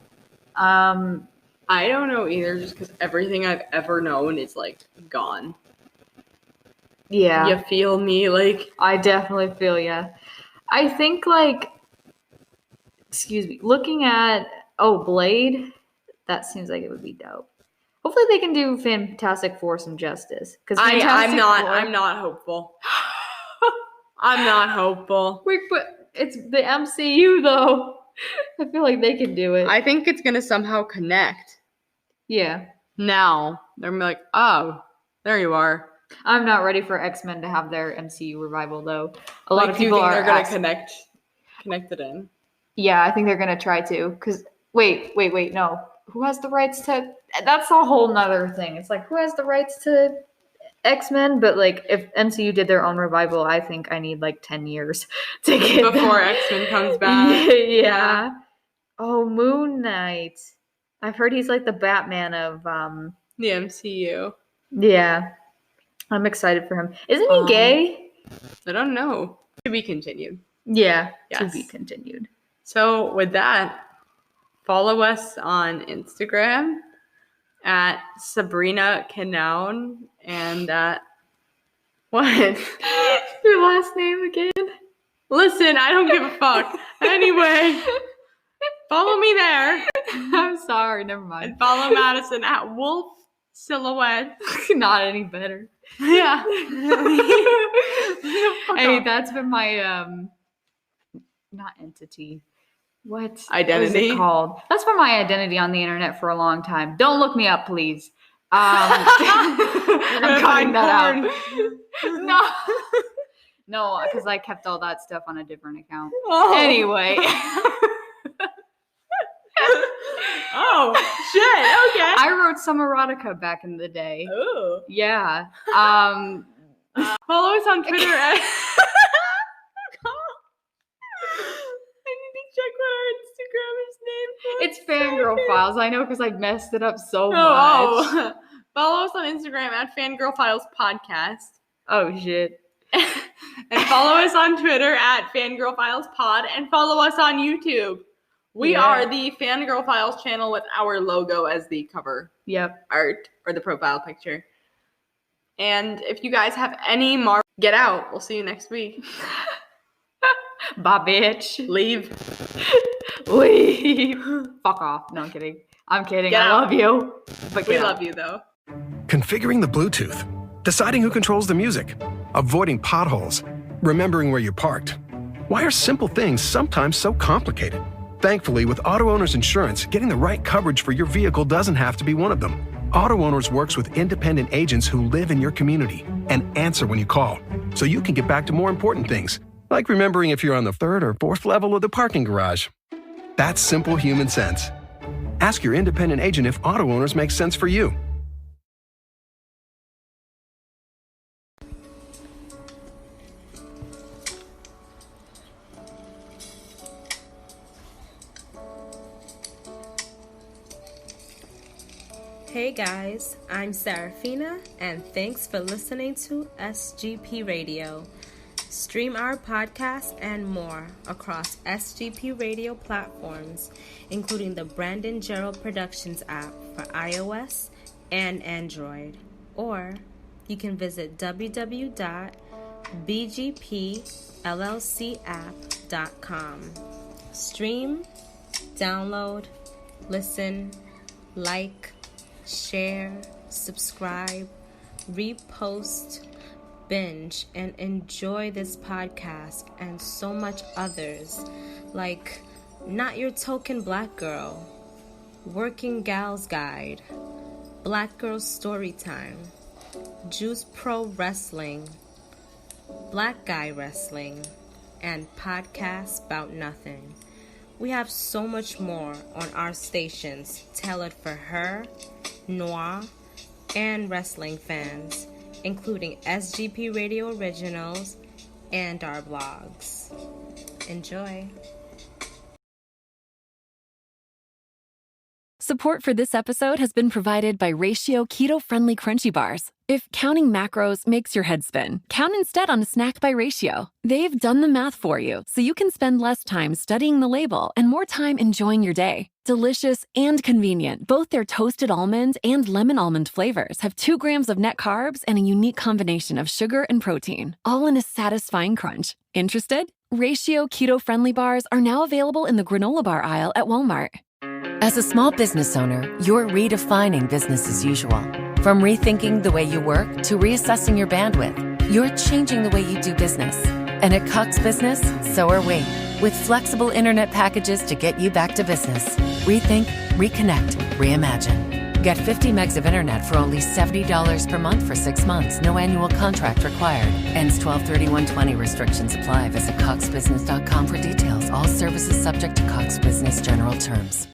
I don't know either, just because everything I've ever known is like gone. Yeah. You feel me? Like, I definitely feel ya. I think like, excuse me, looking at Blade, that seems like it would be dope. Hopefully they can do Fantastic Four some justice. Because I'm not hopeful. I'm not hopeful. Wait, but it's the MCU though. I feel like they can do it. I think it's gonna somehow connect. Yeah. Now they're gonna be like, oh, there you are. I'm not ready for X-Men to have their MCU revival though. A lot of people are gonna connect it in. Yeah, I think they're gonna try to. Cause wait, no. Who has the rights to? That's a whole nother thing. It's like who has the rights to X-Men? But like, if MCU did their own revival, I think I need like 10 years to get before X-Men comes back. Yeah. Oh, Moon Knight. I've heard he's like the Batman of the MCU. Yeah. I'm excited for him. Isn't he gay? I don't know. To be continued. Yeah, yes. To be continued. So with that, follow us on Instagram at Sabrina Canown and what? Your last name again? Listen, I don't give a fuck. Anyway, follow me there. I'm sorry, never mind. And follow Madison at Wolf Silhouette. Not any better. Yeah. Hey, that's been my not entity. What identity is it called? That's been my identity on the internet for a long time. Don't look me up, please. I'm cutting that out. No, because I kept all that stuff on a different account. Oh. Anyway. Oh, shit. Okay. I wrote some erotica back in the day. Oh. Yeah. Follow us on Twitter at... I need to check what our Instagram is named for. It's Fangirl Files. I know because I messed it up so much. Oh. Follow us on Instagram at Fangirl Files Podcast. Oh, shit. And follow us on Twitter at Fangirl Files Pod. And follow us on YouTube. We are the Fangirl Files channel with our logo as the cover art or the profile picture. And if you guys have any more, get out. We'll see you next week. Bye, bitch. Leave. Fuck off. No, I'm kidding. I'm kidding. Get I out. love you. But we love you, though. Configuring the Bluetooth. Deciding who controls the music. Avoiding potholes. Remembering where you parked. Why are simple things sometimes so complicated? Thankfully, with Auto Owners Insurance, getting the right coverage for your vehicle doesn't have to be one of them. Auto Owners works with independent agents who live in your community and answer when you call, so you can get back to more important things, like remembering if you're on the 3rd or 4th level of the parking garage. That's simple human sense. Ask your independent agent if Auto Owners makes sense for you. Hey guys, I'm Serafina, and thanks for listening to SGP Radio. Stream our podcast and more across SGP Radio platforms, including the Brandon Gerald Productions app for iOS and Android. Or you can visit www.bgpllcapp.com. Stream, download, listen, like, share, subscribe, repost, binge, and enjoy this podcast and so much others like Not Your Token Black Girl, Working Gal's Guide, Black Girl Storytime, Juice Pro Wrestling, Black Guy Wrestling, and Podcasts About Nothing. We have so much more on our stations tailored for her, noir, and wrestling fans, including SGP Radio Originals and our blogs. Enjoy. Support for this episode has been provided by Ratio Keto-Friendly Crunchy Bars. If counting macros makes your head spin, count instead on a Snack by Ratio. They've done the math for you, so you can spend less time studying the label and more time enjoying your day. Delicious and convenient, both their toasted almond and lemon almond flavors have 2 grams of net carbs and a unique combination of sugar and protein, all in a satisfying crunch. Interested? Ratio Keto-Friendly Bars are now available in the granola bar aisle at Walmart. As a small business owner, you're redefining business as usual. From rethinking the way you work to reassessing your bandwidth, you're changing the way you do business. And at Cox Business, so are we. With flexible internet packages to get you back to business. Rethink, reconnect, reimagine. Get 50 megs of internet for only $70 per month for 6 months. No annual contract required. Ends 12/31/20. Restrictions apply. Visit coxbusiness.com for details. All services subject to Cox Business general terms.